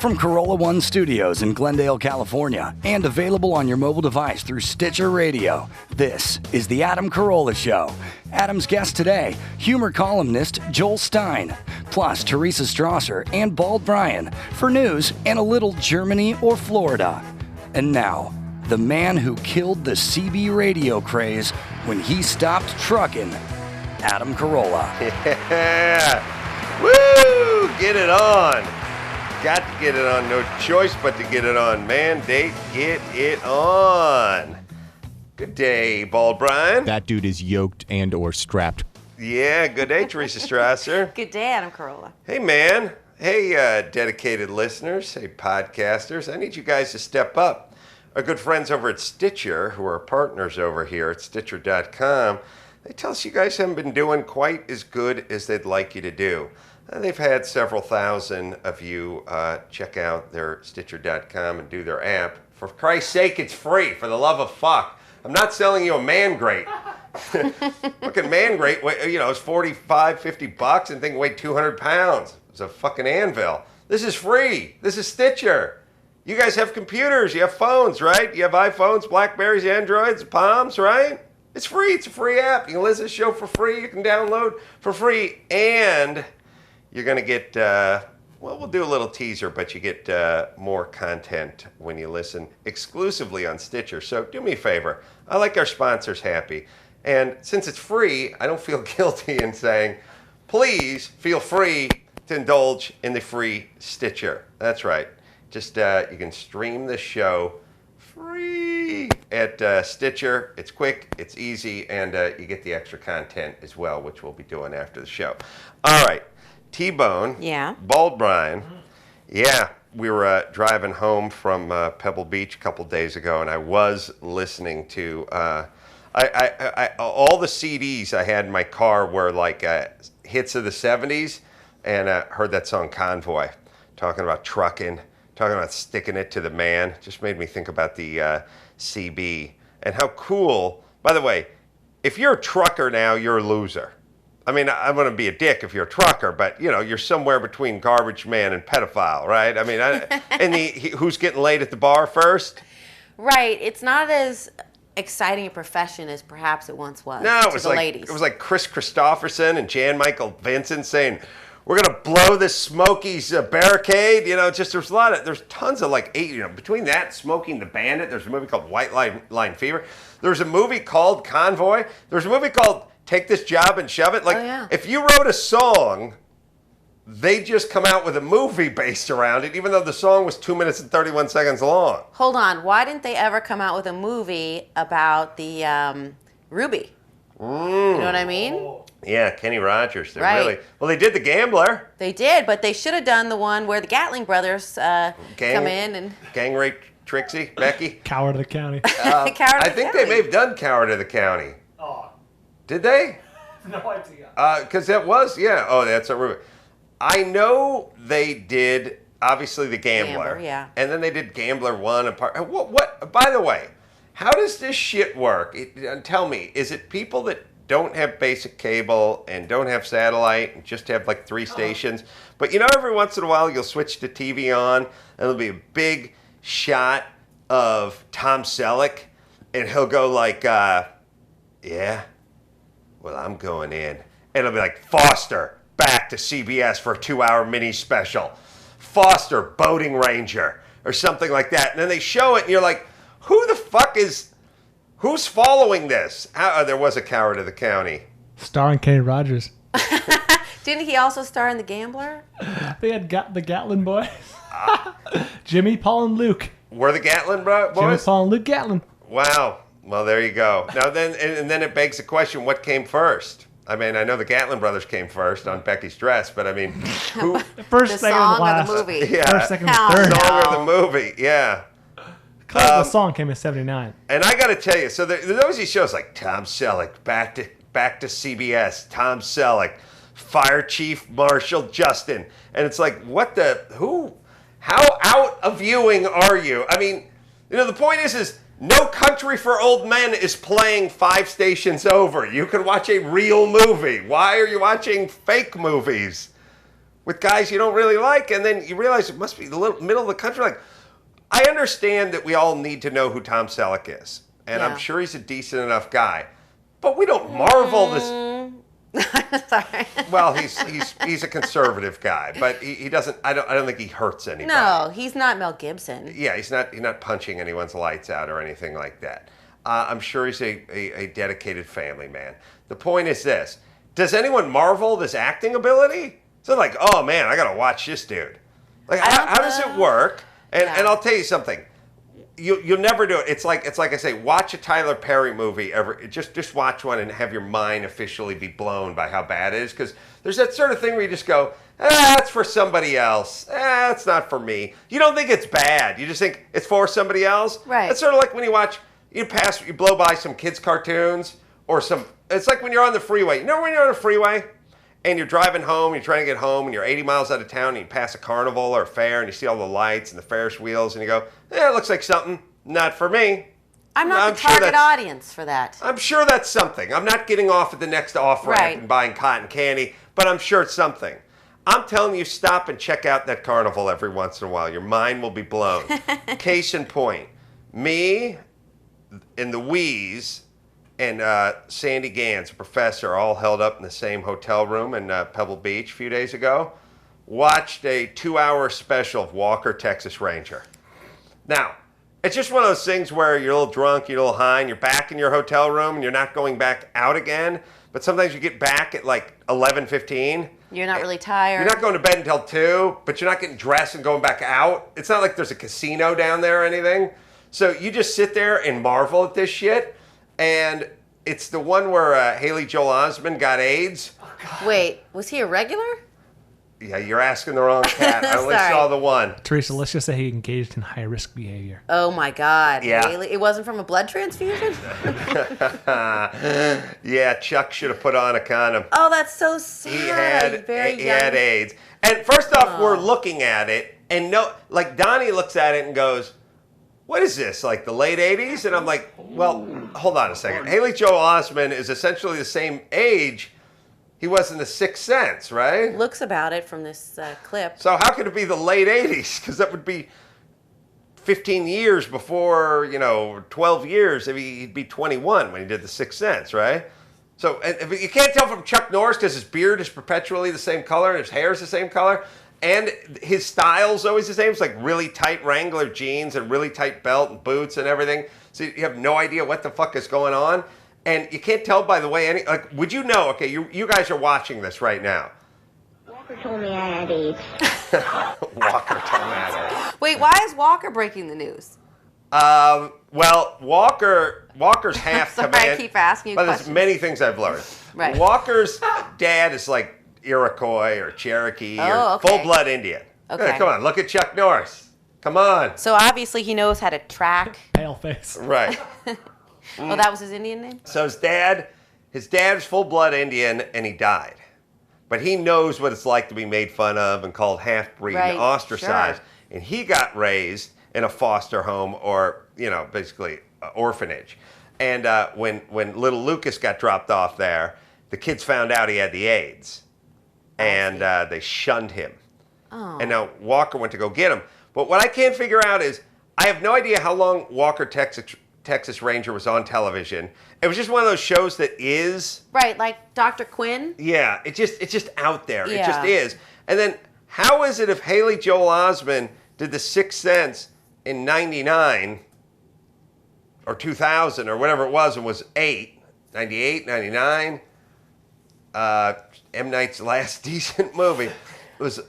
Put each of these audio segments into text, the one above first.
From Carolla One Studios in Glendale, California, and available on your mobile device through Stitcher Radio, this is The Adam Carolla Show. Adam's guest today, humor columnist Joel Stein, plus Teresa Strasser and Bald Bryan for news and a little Germany or Florida. And now, the man who killed the CB radio craze when he stopped trucking, Adam Carolla. Yeah! Woo! Get it on! Got to get it on. No choice but to get it on. Mandate, get it on. Good day, Bald Bryan. That dude is yoked and or strapped. Yeah, good day, Teresa Strasser. Good day, Adam Carolla. Hey, man. Hey, dedicated listeners. Hey, podcasters. I need you guys to step up. Our good friends over at Stitcher, who are partners over here at Stitcher.com, they tell us you guys haven't been doing quite as good as they'd like you to do. They've had several thousand of you check out their Stitcher.com and do their app. For Christ's sake, it's free, for the love of fuck. I'm not selling you a man grate. Fucking man grate, you know, it's 45, 50 bucks and thing weighed 200 pounds. It's a fucking anvil. This is free. This is Stitcher. You guys have computers, you have phones, right? You have iPhones, Blackberries, Androids, Palms, right? It's free. It's a free app. You can listen to the show for free. You can download for free. And you're going to get, well, we'll do a little teaser, but you get more content when you listen exclusively on Stitcher. So do me a favor. I like our sponsors happy. And since it's free, I don't feel guilty in saying, please feel free to indulge in the free Stitcher. That's right. Just you can stream the show free at Stitcher. It's quick, it's easy, and you get the extra content as well, which we'll be doing after the show. All right. T-Bone, yeah. Bald Bryan, yeah, we were driving home from Pebble Beach a couple days ago, and I was listening to, all the CDs I had in my car were like hits of the 70s, and heard that song Convoy, talking about trucking, talking about sticking it to the man. Just made me think about the CB, and how cool, by the way, if you're a trucker now, you're a loser. I mean, I'm going to be a dick if you're a trucker, but, you know, you're somewhere between garbage man and pedophile, right? I mean, and who's getting laid at the bar first? Right. It's not as exciting a profession as perhaps it once was. No, it was like ladies. It was like Chris Christopherson and Jan Michael Vincent saying, we're going to blow this Smokies barricade. You know, just there's tons of like, you know, between that, Smoking the Bandit, there's a movie called White Line Fever. There's a movie called Convoy. There's a movie called Take This Job and Shove It. Like, If you wrote a song, they just come out with a movie based around it, even though the song was 2 minutes and 31 seconds long. Hold on. Why didn't they ever come out with a movie about the Ruby? You know what I mean? Yeah, Kenny Rogers. Right. Well, they did The Gambler. They did, but they should have done the one where the Gatling brothers come in and... Gang rape Trixie, Becky. Coward of the County. I think they may have done Coward of the County. Oh. Did they? No idea. Because that was, yeah. Oh, that's a rumor. I know they did, obviously, The Gambler. Yeah. And then they did Gambler 1 and part. What? By the way, how does this shit work? Tell me, is it people that don't have basic cable and don't have satellite and just have like 3 stations? But you know, every once in a while you'll switch the TV on and there'll be a big shot of Tom Selleck and he'll go like, yeah, well, I'm going in. And it'll be like, Foster, back to CBS for a 2-hour mini special. Foster, Boating Ranger, or something like that. And then they show it and you're like, who the fuck who's following this? There was a Coward of the County. Starring Kenny Rogers. Didn't he also star in The Gambler? They had the Gatlin boys. Jimmy, Paul, and Luke. Were the Gatlin boys? Jimmy, Paul, and Luke Gatlin. Wow. Well, there you go. Now then, and then it begs the question: what came first? I mean, I know the Gatlin brothers came first on Becky's Dress, but I mean, who? The first, the second, song and last. or the movie? Yeah. First, second, Hell and third. no. Song or the movie? Yeah. The song came in '79. And I got to tell you, so there's always these shows like Tom Selleck, back to CBS, Tom Selleck, Fire Chief Marshal Justin, and it's like, how out of viewing are you? I mean, you know, the point is No Country for Old Men is playing 5 stations over. You can watch a real movie. Why are you watching fake movies? with guys you don't really like, and then you realize it must be the middle of the country. Like, I understand that we all need to know who Tom Selleck is, and I'm sure he's a decent enough guy, but we don't marvel this. Sorry. Well, he's a conservative guy, but he doesn't. I don't think he hurts anybody. No, he's not Mel Gibson. Yeah, he's not punching anyone's lights out or anything like that. I'm sure he's a dedicated family man. The point is this: does anyone marvel this acting ability? So like, oh man, I gotta watch this dude. Like, how does it work? And I'll tell you something. You'll never do it. It's like I say, watch a Tyler Perry movie. Just watch one and have your mind officially be blown by how bad it is. Because there's that sort of thing where you just go, that's for somebody else. It's not for me. You don't think it's bad. You just think it's for somebody else. Right. It's sort of like when you blow by some kids' cartoons or some. It's like when you're on the freeway. You know when you're on a freeway and you're driving home, you're trying to get home, and you're 80 miles out of town, and you pass a carnival or a fair, and you see all the lights and the Ferris wheels, and you go, it looks like something. Not for me. I'm not the target audience for that. I'm sure that's something. I'm not getting off at the next off-ramp and buying cotton candy, but I'm sure it's something. I'm telling you, stop and check out that carnival every once in a while. Your mind will be blown. Case in point, me and the Wheeze and Sandy Ganz, a professor, all held up in the same hotel room in Pebble Beach a few days ago, watched a 2-hour special of Walker, Texas Ranger. Now, it's just one of those things where you're a little drunk, you're a little high, and you're back in your hotel room, and you're not going back out again. But sometimes you get back at like 11:15. You're not really tired. You're not going to bed until 2, but you're not getting dressed and going back out. It's not like there's a casino down there or anything. So you just sit there and marvel at this shit. And it's the one where Haley Joel Osment got AIDS. Wait, was he a regular? Yeah, you're asking the wrong cat. I only saw the one. Teresa, let's just say he engaged in high-risk behavior. Oh, my God. Yeah. Haley? It wasn't from a blood transfusion? Yeah, Chuck should have put on a condom. Oh, that's so sad. He had AIDS. And first off, we're looking at it, and like Donnie looks at it and goes, what is this, like the late 80s? And I'm like, well, hold on a second. Haley Joel Osment is essentially the same age he was in The Sixth Sense, right? Looks about it from this clip. So how could it be the late 80s? Because that would be 15 years before, 12 years, he'd be 21 when he did The Sixth Sense, right? So and you can't tell from Chuck Norris because his beard is perpetually the same color and his hair is the same color. And his style's always the same. It's like really tight Wrangler jeans and really tight belt and boots and everything. So you have no idea what the fuck is going on. And you can't tell by the way would you know, okay, you guys are watching this right now. Walker told me I had AIDS. Walker told me I had AIDS. Wait, why is Walker breaking the news? Well, Walker's half Sorry, command. I keep asking you but questions. there's many things I've learned. Right. Walker's dad is like Iroquois or Cherokee or okay. full-blood Indian. Okay. Come on, look at Chuck Norris. Come on. So obviously he knows how to track. Pale face. Right. Oh, that was his Indian name? So his dad is full-blood Indian, and he died. But he knows what it's like to be made fun of and called half-breed and ostracized. Sure. And he got raised in a foster home or, basically orphanage. And when little Lucas got dropped off there, the kids found out he had the AIDS. And they shunned him. Oh. And now Walker went to go get him. But what I can't figure out is, I have no idea how long Walker, Texas Ranger was on television. It was just one of those shows that is... Right, like Dr. Quinn? Yeah, it's just out there. Yeah. It just is. And then, how is it if Haley Joel Osment did The Sixth Sense in 99 or 2000 or whatever it was and was 98, 99? M. Night's last decent movie. It was,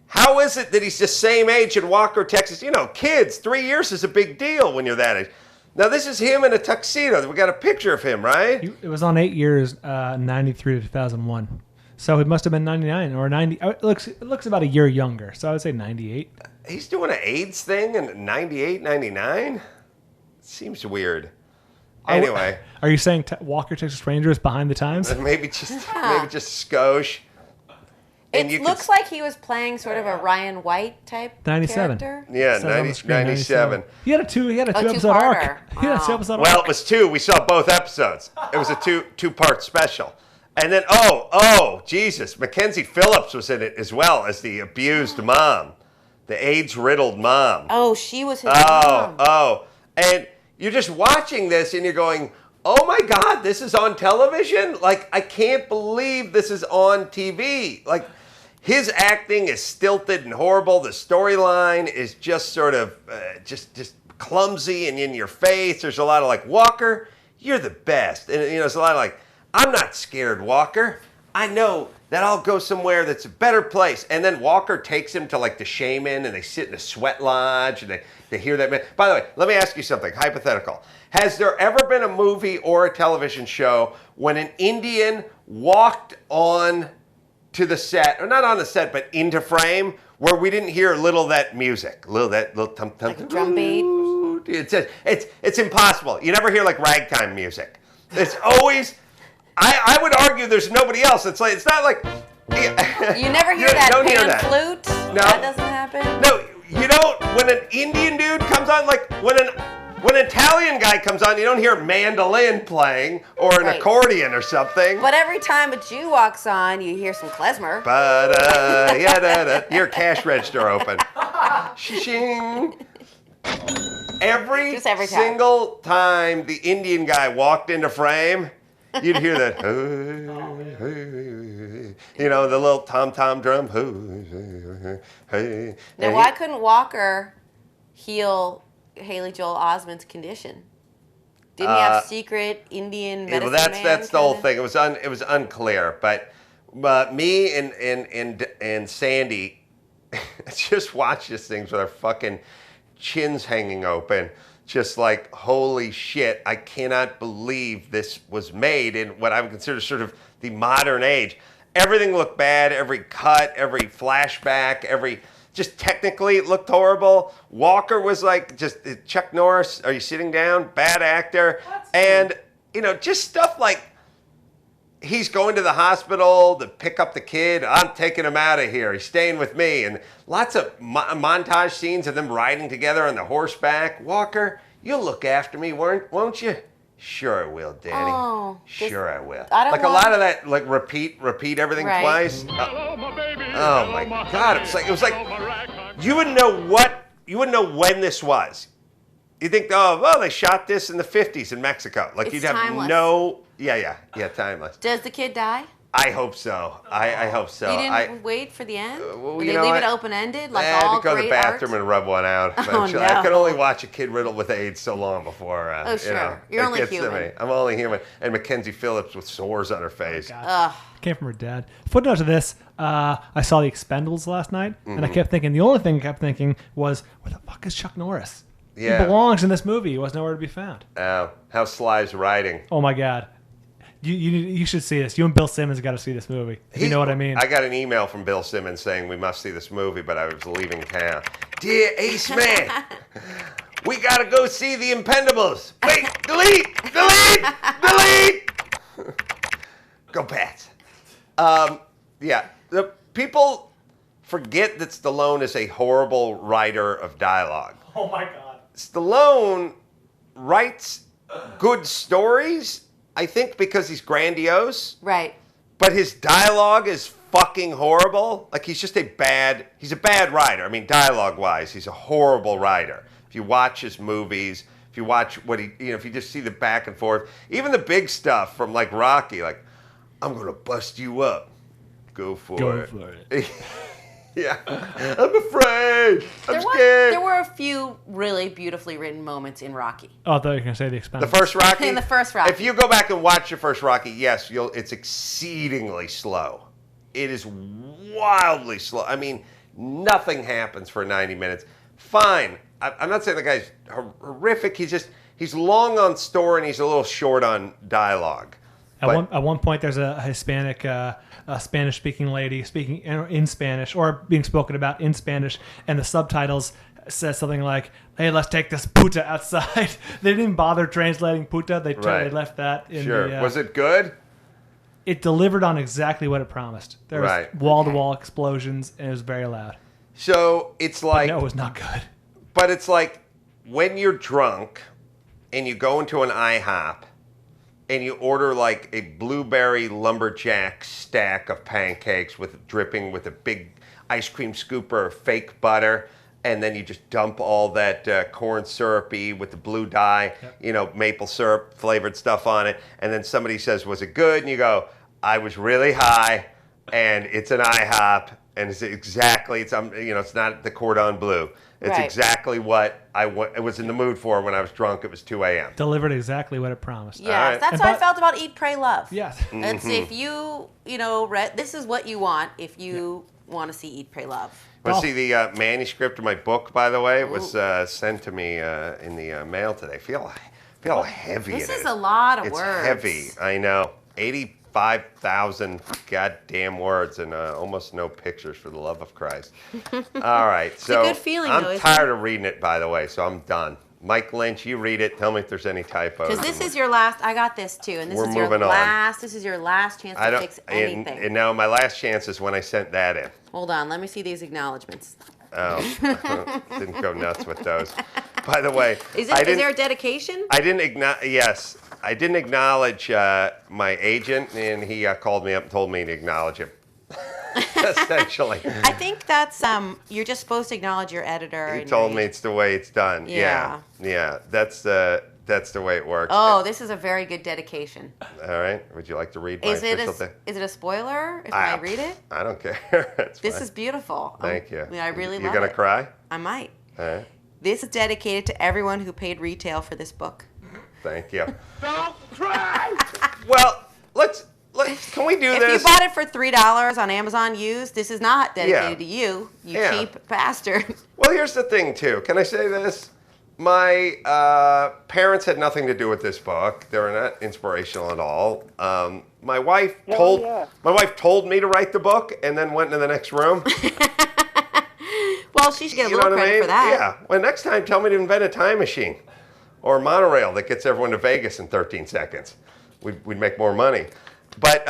how is it that he's the same age in Walker, Texas? Kids, 3 years is a big deal when you're that age. Now, this is him in a tuxedo. We got a picture of him, right? It was on 8 years, 93 to 2001. So it must have been 99 or 90. It looks about a year younger. So I would say 98. He's doing an AIDS thing in 98, 99? Seems weird. Anyway. Are you saying Walker, Texas Ranger is behind the times? Maybe just skosh. It looks like he was playing sort of a Ryan White type 97. character. Yeah, So 97. He had a two episode two-parter. arc. He had a two episode Well, arc. it was 2. We saw both episodes. It was a two-part special. And then, Jesus, Mackenzie Phillips was in it as well as the abused mom, the AIDS-riddled mom. Oh, she was his mom. And you're just watching this and you're going, oh my God, this is on television? Like, I can't believe this is on TV. Like, his acting is stilted and horrible. The storyline is just sort of just clumsy and in your face. There's a lot of like, Walker, you're the best. And, there's a lot of like, I'm not scared, Walker. I know that I'll go somewhere that's a better place. And then Walker takes him to like the shaman and they sit in a sweat lodge and they hear that man. By the way, let me ask you something, hypothetical. Has there ever been a movie or a television show when an Indian walked on to the set, or not on the set, but into frame, where we didn't hear that music, little tum tum, Like a drum beat? It's impossible. You never hear like ragtime music. It's always, I would argue there's nobody else. It's not like... You never hear that don't hear pan that. flute? No. That doesn't happen? No, you don't. When an Indian dude comes on, like when an Italian guy comes on, you don't hear mandolin playing or an Right. accordion or something. But every time a Jew walks on, you hear some klezmer. Your cash register open. Shing. Every Just every time. single time the Indian guy walked into frame, you'd hear that, the little tom-tom drum. Now, why couldn't Walker heal Haley Joel Osment's condition? Didn't he have secret Indian medicine man? That's the whole thing. It was unclear, but me and Sandy just watch this thing with our fucking chins hanging open, just like, holy shit, I cannot believe this was made in what I would consider sort of the modern age. Everything looked bad, every cut, every flashback, just technically it looked horrible. Walker was like, just Chuck Norris, are you sitting down? Bad actor. And, just stuff like, he's going to the hospital to pick up the kid. I'm taking him out of here. He's staying with me. And lots of montage scenes of them riding together on the horseback. Walker, you'll look after me, won't you? Sure I will, Danny. Oh, sure I will. I don't like want... a lot of that, like repeat everything Right. twice. Oh my God! It was like you wouldn't know when this was. You think, they shot this in the 50s in Mexico. Like It's you'd have timeless. timeless. Does the kid die? I hope so. I hope so. You didn't wait for the end? well, Did you they know leave what? it open-ended, like I had all to go to the great bathroom art? and rub one out. Oh, Eventually. I could no. only watch a kid riddled with AIDS so long before. Sure. You're it only gets human. To me. I'm only human. And Mackenzie Phillips with sores on her face. Ugh. Came from her dad. Footnote to this, I saw the Expendables last night, and I kept thinking, was, where the fuck is Chuck Norris? Yeah. He belongs in this movie. He was nowhere to be found. How Sly's writing. Oh my God. You should see this. You and Bill Simmons got to see this movie. If you know what I mean. I got an email from Bill Simmons saying we must see this movie, but I was leaving town. Dear Ace Man, we got to go see the Expendables. Wait, delete. Go Pats. The people forget that Stallone is a horrible writer of dialogue. Oh my God. Stallone writes good stories, I think, because he's grandiose. Right. But his dialogue is fucking horrible. Like he's a bad writer. I mean, dialogue-wise, he's a horrible writer. If you watch his movies, if you watch if you just see the back and forth, even the big stuff from like Rocky, like, I'm gonna bust you up. Go for it. Yeah. I'm afraid. I'm scared. There were a few really beautifully written moments in Rocky. Oh, I thought you were going to say the Expendables. The first Rocky? In the first Rocky. If you go back and watch the first Rocky, yes, it's exceedingly slow. It is wildly slow. I mean, nothing happens for 90 minutes. Fine. I'm not saying the guy's horrific. He's long on story and he's a little short on dialogue. At one point, there's a Hispanic, Spanish-speaking lady speaking in Spanish or being spoken about in Spanish, and the subtitles says something like, "Hey, let's take this puta outside." They didn't bother translating puta. They left that in the... Was it good? It delivered on exactly what it promised. There was wall-to-wall explosions, and it was very loud. So it's like... No, it was not good. But it's like when you're drunk and you go into an IHOP and you order like a blueberry lumberjack stack of pancakes dripping with a big ice cream scooper of fake butter, and then you just dump all that corn syrupy with the blue dye, maple syrup flavored stuff on it, and then somebody says, "Was it good?" And you go, "I was really high, and it's an IHOP, and it's not the cordon bleu. It's exactly what I was in the mood for when I was drunk. It was 2 a.m. Delivered exactly what it promised. Yeah, right. That's how I felt about Eat, Pray, Love. Yes. It's if you this is what you want if you want to see Eat, Pray, Love. Want to see the manuscript of my book, by the way? It was sent to me in the mail today. I feel heavy. This is a lot of it's words. It's heavy. I know. 85,000 goddamn words and almost no pictures, for the love of Christ. All right. So it's a good feeling, I'm tired of reading it, by the way, so I'm done. Mike Lynch, you read it. Tell me if there's any typos. Because this is your last. I got this too, and this is your last. This is your last chance to fix anything. And now my last chance is when I sent that in. Hold on, let me see these acknowledgments. Oh, didn't go nuts with those. By the way, is there a dedication? I didn't acknowledge my agent, and he called me up and told me to acknowledge him. Essentially, I think that's you're just supposed to acknowledge your editor. He told me it's the way it's done. Yeah. That's the way it works. Oh, this is a very good dedication. All right. Would you like to read my official thing? Is it a spoiler if I read it? I don't care. This is beautiful. Thank you. I really love it. You gonna cry? I might. All right. This is dedicated to everyone who paid retail for this book. Thank you. Don't cry! Well, can we do this? If you bought it for $3 on Amazon used, this is not dedicated to you, cheap bastard. Well, here's the thing, too. Can I say this? My parents had nothing to do with this book. They were not inspirational at all. My wife told me to write the book and then went into the next room. Well, she should get a little credit for that. Yeah. Well, next time, tell me to invent a time machine or a monorail that gets everyone to Vegas in 13 seconds. We'd make more money. But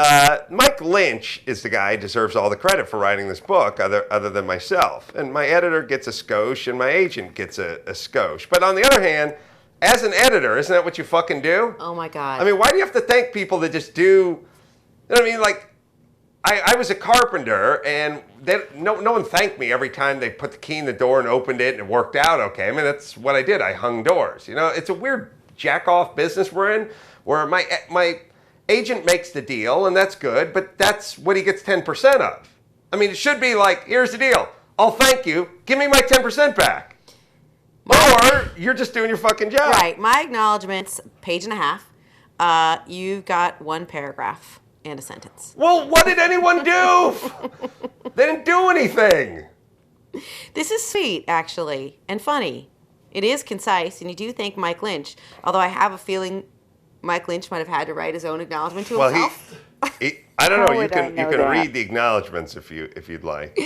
Mike Lynch is the guy who deserves all the credit for writing this book, other than myself. And my editor gets a skosh, and my agent gets a skosh. But on the other hand, as an editor, isn't that what you fucking do? Oh, my God. I mean, why do you have to thank people that just do... You know what I mean? Like, I was a carpenter, and no one thanked me every time they put the key in the door and opened it, and it worked out okay. I mean, that's what I did. I hung doors. You know, it's a weird jack-off business we're in, where my agent makes the deal, and that's good, but that's what he gets 10% of. I mean, it should be like, here's the deal. I'll thank you. Give me my 10% back. Or you're just doing your fucking job. Right. My acknowledgments, page and a half. You've got one paragraph and a sentence. Well, what did anyone do? They didn't do anything. This is sweet, actually, and funny. It is concise, and you do thank Mike Lynch, although I have a feeling Mike Lynch might have had to write his own acknowledgement to himself. I don't know. You can that? read the acknowledgments if you'd like.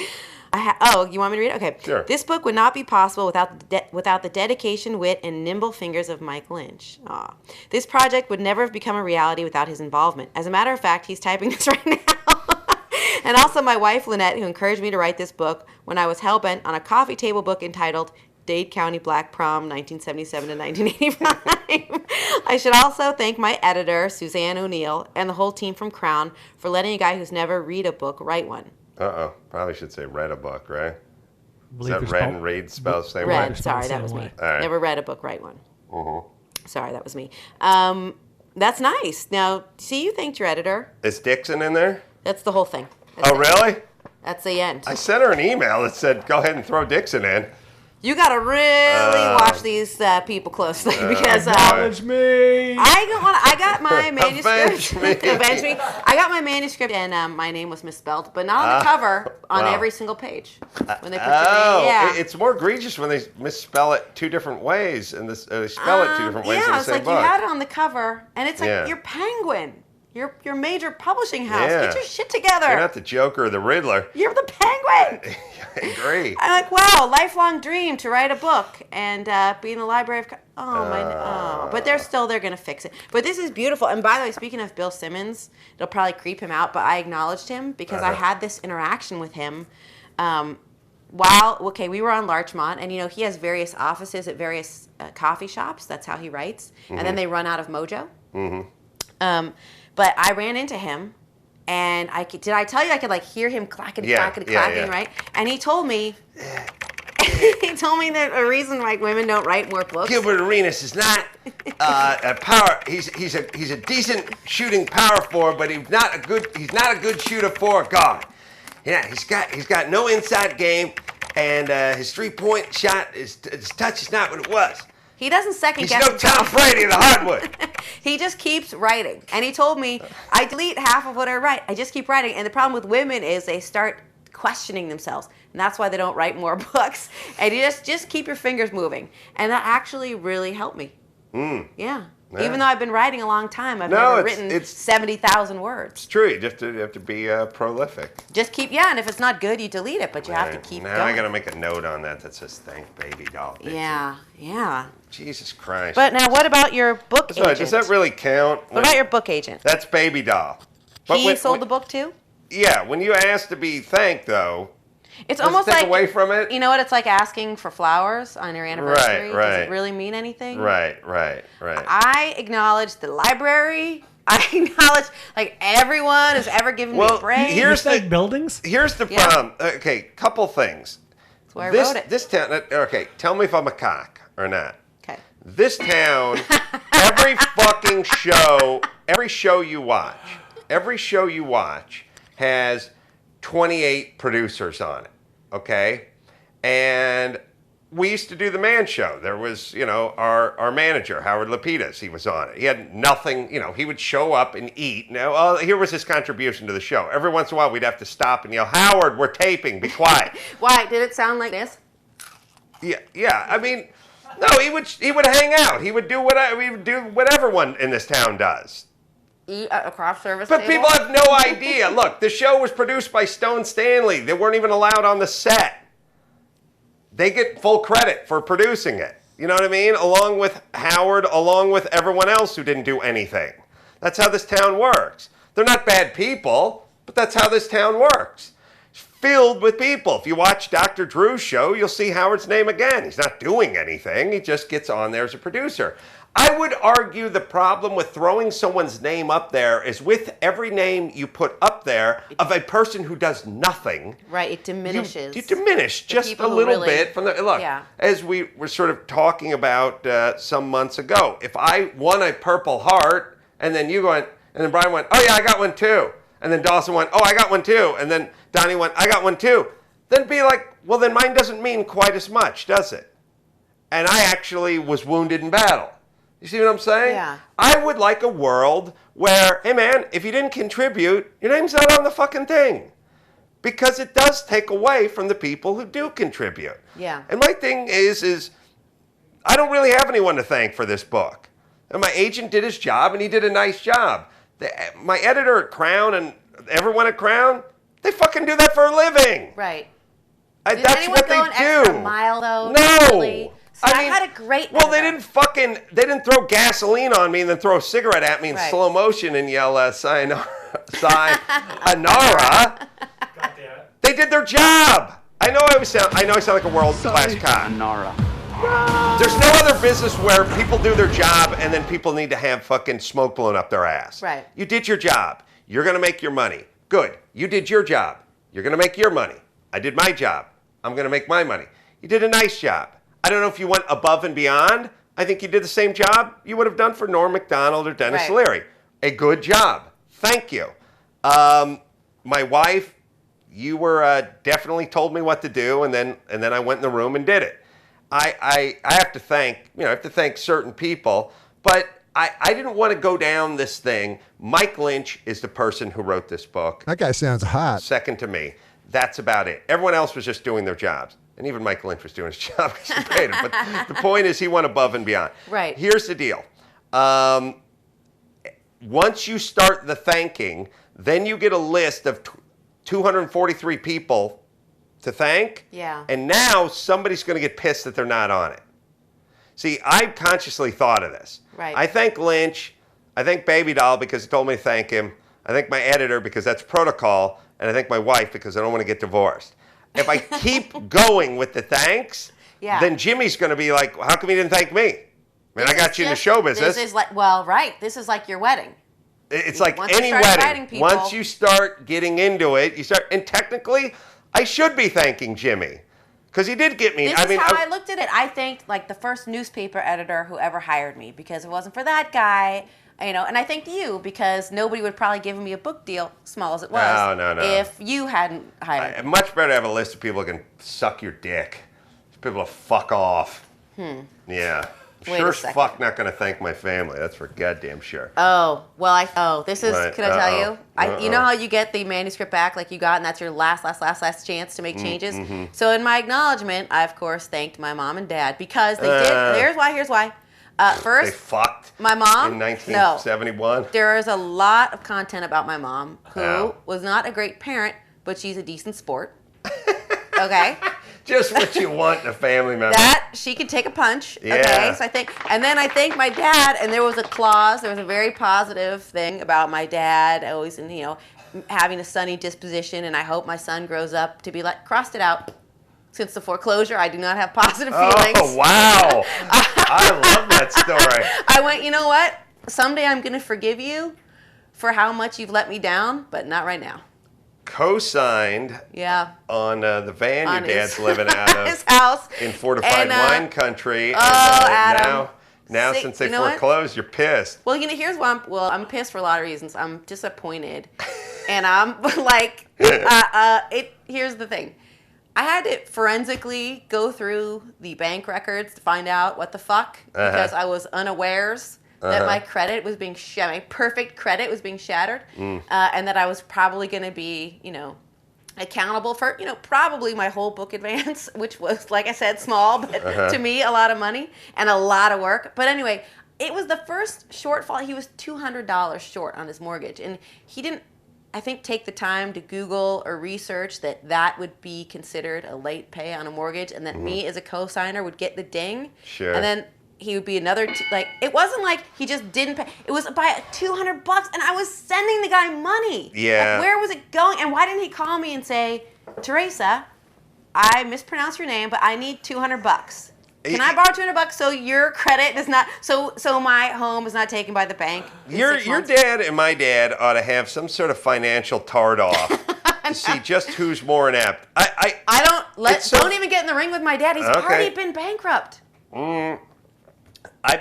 You want me to read it? Okay. Sure. This book would not be possible without the dedication, wit, and nimble fingers of Mike Lynch. Aw. This project would never have become a reality without his involvement. As a matter of fact, he's typing this right now. And also my wife, Lynette, who encouraged me to write this book when I was hell-bent on a coffee table book entitled Dade County Black Prom, 1977 to 1985. I should also thank my editor, Suzanne O'Neill, and the whole team from Crown for letting a guy who's never read a book write one. Uh-oh. Probably should say read a book, right? Is that read and read spelled the same way? Read. Sorry, that was me. All right. Never read a book, write one. Mm-hmm. Sorry, that was me. That's nice. Now, see, you thanked your editor. Is Dixon in there? That's the whole thing. That's Oh, really? That's the end. I sent her an email that said, go ahead and throw Dixon in. You got to really watch these people closely because Acknowledge me. I got my manuscript. Avenge me. I got my manuscript, and my name was misspelled, but not on the cover, on every single page. When they put your name, yeah. It's more egregious when they misspell it two different ways, and they spell it two different ways in the it's same like book. you had it on the cover, and it's like you're Penguin. Your major publishing house. Yeah. Get your shit together. You're not the Joker or the Riddler. You're the Penguin. I agree. I'm like, wow, lifelong dream to write a book and be in the Library of... But they're going to fix it. But this is beautiful. And by the way, speaking of Bill Simmons, it'll probably creep him out, but I acknowledged him because I had this interaction with him we were on Larchmont, and he has various offices at various coffee shops. That's how he writes. Mm-hmm. And then they run out of mojo. Mm-hmm. But I ran into him, and did I tell you I could like hear him clacking, clacking, right? And he told me. He told me that a reason like women don't write more books. Gilbert Arenas is not a power. He's a decent shooting power forward, but he's not a good shooter for a guard. Yeah, he's got no inside game, and his 3-point shot, his touch is not what it was. He doesn't second guess himself. He's no Tom Brady of the hardwood. He just keeps writing, and he told me I delete half of what I write. I just keep writing, and the problem with women is they start questioning themselves, and that's why they don't write more books. And you just keep your fingers moving, and that actually really helped me. Yeah. Even though I've been writing a long time, I've never written 70,000 words. It's true. You have to be prolific. Just keep, and if it's not good, you delete it, but you have to keep going. Now I got to make a note on that says thank baby doll. Yeah. Jesus Christ. But now what about your book agent? Does that really count? What about your book agent? That's baby doll. He sold the book too? Yeah. When you ask to be thanked, though, it's almost like away from it. You know what? It's like asking for flowers on your anniversary. Right. Does it really mean anything? Right. I acknowledge the library. I acknowledge like everyone who's ever given me praise. Here's the buildings. Here's the problem. Okay, couple things. That's why I wrote it. This town. Okay, tell me if I'm a cock or not. Okay. This town. Every fucking show. Every show you watch has 28 producers on it, okay? And we used to do the Man Show. There was, our manager, Howard Lapidus, he was on it. He had nothing, he would show up and eat. Now, here was his contribution to the show. Every once in a while, we'd have to stop and yell, Howard, we're taping, be quiet. Why? Did it sound like this? Yeah. I mean, no, he would hang out. He would do what everyone in this town does. Eat at a craft service But table? people have no idea. Look, the show was produced by Stone Stanley. They weren't even allowed on the set. They get full credit for producing it. You know what I mean? Along with Howard, along with everyone else who didn't do anything. That's how this town works. They're not bad people, but that's how this town works. It's filled with people. If you watch Dr. Drew's show, you'll see Howard's name again. He's not doing anything. He just gets on there as a producer. I would argue the problem with throwing someone's name up there is with every name you put up there of a person who does nothing. Right, it diminishes. You diminish just a little bit from the look. Yeah. As we were sort of talking about some months ago, if I won a Purple Heart and then you went, and then Brian went, oh yeah, I got one too, and then Dawson went, oh I got one too, and then Donnie went, I got one too, then be like, well then mine doesn't mean quite as much, does it? And I actually was wounded in battle. You see what I'm saying? Yeah. I would like a world where, hey man, if you didn't contribute, your name's not on the fucking thing. Because it does take away from the people who do contribute. Yeah. And my thing is I don't really have anyone to thank for this book. And my agent did his job, and he did a nice job. My editor at Crown and everyone at Crown, they fucking do that for a living. Right. That's what they do. Anyone go an extra mile, though? No. Really? So I had a great Well, editor. they didn't throw gasoline on me and then throw a cigarette at me in slow motion and yell, sayonara. They did their job. I know I sound like a world-class cop. There's no other business where people do their job and then people need to have fucking smoke blown up their ass. Right. You did your job. You're going to make your money. Good. You did your job. You're going to make your money. I did my job. I'm going to make my money. You did a nice job. I don't know if you went above and beyond. I think you did the same job you would have done for Norm Macdonald or Dennis Leary. A good job. Thank you. My wife, you were definitely told me what to do, and then I went in the room and did it. I have to thank certain people, but I didn't want to go down this thing. Mike Lynch is the person who wrote this book. That guy sounds hot. Second to me. That's about it. Everyone else was just doing their jobs. And even Mike Lynch was doing his job because he paid him. But the point is he went above and beyond. Right. Here's the deal. Once you start the thanking, then you get a list of 243 people to thank. Yeah. And now somebody's going to get pissed that they're not on it. See, I consciously thought of this. Right. I thank Lynch. I thank Baby Doll because he told me to thank him. I thank my editor because that's protocol. And I thank my wife because I don't want to get divorced. If I keep going with the thanks, then Jimmy's going to be like, how come you didn't thank me? I mean, I got you in the show business. This is like your wedding. It's like Once you any start inviting wedding. people- Once you start getting into it, and technically, I should be thanking Jimmy. Because he did get me. This is how I looked at it. I thanked like the first newspaper editor who ever hired me, because if it wasn't for that guy, and I thanked you because nobody would probably give me a book deal, small as it was, No. if you hadn't hired me. Much better to have a list of people who can suck your dick. People to fuck off. Yeah. Wait Sure a as second. fuck not going to thank my family. That's for goddamn sure. This is, Right. can I tell you? You know how you get the manuscript back like you got, and that's your last chance to make changes? So in my acknowledgement, I, of course, thanked my mom and dad because they did. Here's why. They First, fucked my mom? in 1971. there is a lot of content about my mom who Oh. was not a great parent, but she's a decent sport. Okay? Just what you want in a family member. That she could take a punch. Yeah. Okay, so I thanked my dad, and there was a clause. There was a very positive thing about my dad always, having a sunny disposition, and I hope my son grows up to be like. Crossed it out. Since the foreclosure, I do not have positive feelings. Oh wow! I love that story. I went. You know what? Someday I'm gonna forgive you for how much you've let me down, but not right now. Co-signed Yeah. on the van On your his- dad's living out of his house in fortified And, wine country. Adam. Now See, since they you know what? foreclosed, you're pissed. Well, here's why I'm pissed for a lot of reasons. I'm disappointed, and I'm like, here's the thing. I had to forensically go through the bank records to find out what the fuck, because I was unawares that my credit was being my perfect credit was being shattered, and that I was probably going to be, accountable for, probably my whole book advance, which was, like I said, small, but to me, a lot of money and a lot of work. But anyway, it was the first shortfall. He was $200 short on his mortgage, and he didn't, I think, take the time to Google or research that would be considered a late pay on a mortgage, and that me as a co-signer would get the ding. Sure. And then he would be another, it wasn't like he just didn't pay. It was by $200, and I was sending the guy money. Yeah. Like, where was it going? And why didn't he call me and say, Teresa, I mispronounced your name, but I need $200. Can I borrow $200 so your credit is not, so my home is not taken by the bank? in 6 Your months? dad and my dad ought to have some sort of financial tart-off to see just who's more inept. Don't even get in the ring with my dad. He's Okay. already been bankrupt.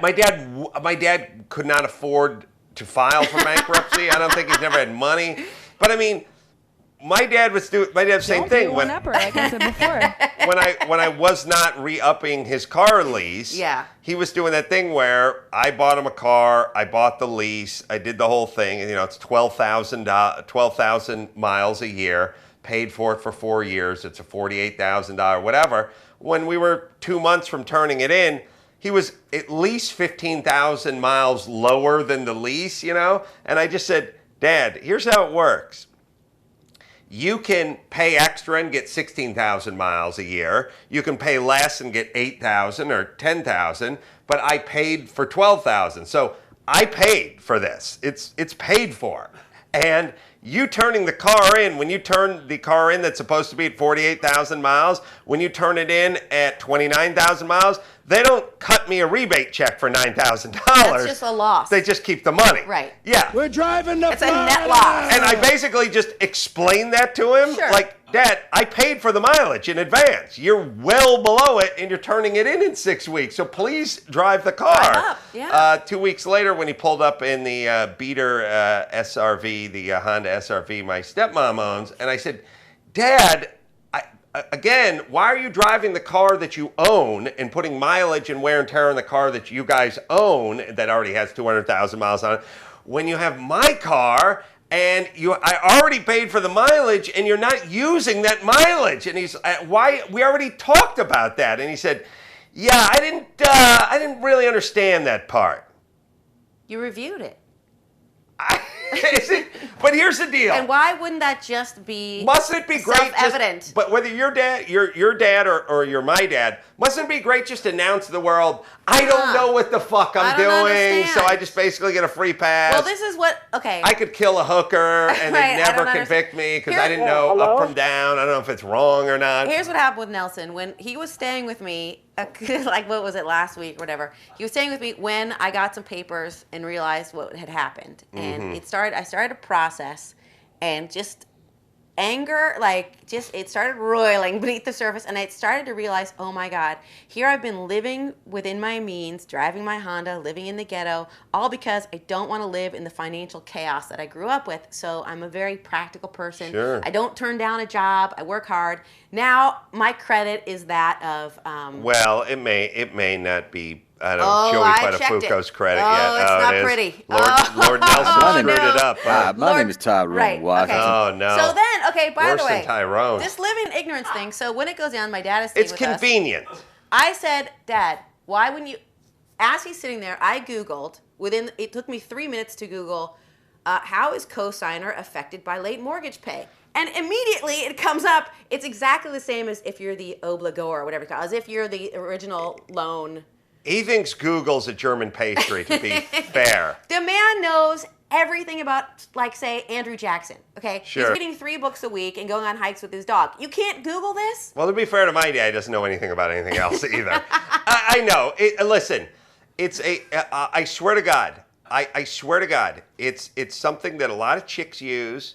My dad could not afford to file for bankruptcy. I don't think he's never had money. But I mean, my dad was same thing Don't be one upper, like I said before. when I was not re-upping his car lease. Yeah. He was doing that thing where I bought him a car, I bought the lease, I did the whole thing, and it's 12,000 miles a year, paid for it for 4 years. It's a $48,000 whatever. When we were 2 months from turning it in, he was at least 15,000 miles lower than the lease, And I just said, Dad, here's how it works. You can pay extra and get 16,000 miles a year. You can pay less and get 8,000 or 10,000, but I paid for 12,000. So I paid for this. It's paid for. And you turning the car in, when you turn the car in that's supposed to be at 48,000 miles, when you turn it in at 29,000 miles, they don't cut me a rebate check for $9,000. That's just a loss. They just keep the money. Right. Yeah. We're driving the It's a net loss. And I basically just explained that to him. Sure. Like, Dad, I paid for the mileage in advance. You're well below it, and you're turning it in 6 weeks. So please drive the car. Drive up, yeah. 2 weeks later, when he pulled up in the beater SRV, the Honda SRV my stepmom owns, and I said, Dad, again, why are you driving the car that you own and putting mileage and wear and tear on the car that you guys own that already has 200,000 miles on it when you have my car and I already paid for the mileage and you're not using that mileage? And he's, why? We already talked about that. And he said, yeah, I didn't really understand that part. You reviewed it. But here's the deal. And why wouldn't that just be Mustn't it be great? self-evident? But whether your dad or you're my dad, mustn't it be great just to announce to the world, I don't know what the fuck I'm I don't doing, understand. so I just basically get a free pass. Well, this is what, okay. I could kill a hooker and Right, they'd I never don't convict me because Here- I didn't know up from down. I don't know if it's wrong or not. Here's what happened with Nelson. When he was staying with me, like what was it last week or whatever. He was staying with me when I got some papers and realized what had happened, and I started a process, and just anger, it started roiling beneath the surface, and I started to realize, oh my God, here I've been living within my means, driving my Honda, living in the ghetto, all because I don't want to live in the financial chaos that I grew up with. So I'm a very practical person. Sure. I don't turn down a job. I work hard. Now my credit is that of well, it may not be. I don't know, Oh, Joey I checked Buttafuoco's it. credit Oh, yet. it's not it is. pretty. Lord Nelson screwed no. it up. Huh? My name is Tyrone Right, Washington. okay. Oh, no. So then, okay, by Worse the way, than Tyrone. this living in ignorance thing, so when it goes down, my dad is staying It's with us. convenient. I said, Dad, why wouldn't you, as he's sitting there, I Googled, it took me 3 minutes to Google, how is cosigner affected by late mortgage pay? And immediately it comes up, it's exactly the same as if you're the obligor or whatever it's called, as if you're the original loan. He thinks Google's a German pastry, to be fair. The man knows everything about, like, say, Andrew Jackson, okay? Sure. He's reading 3 books a week and going on hikes with his dog. You can't Google this? Well, to be fair to my dad, he doesn't know anything about anything else either. I know. Listen, I swear to God, I swear to God, it's something that a lot of chicks use.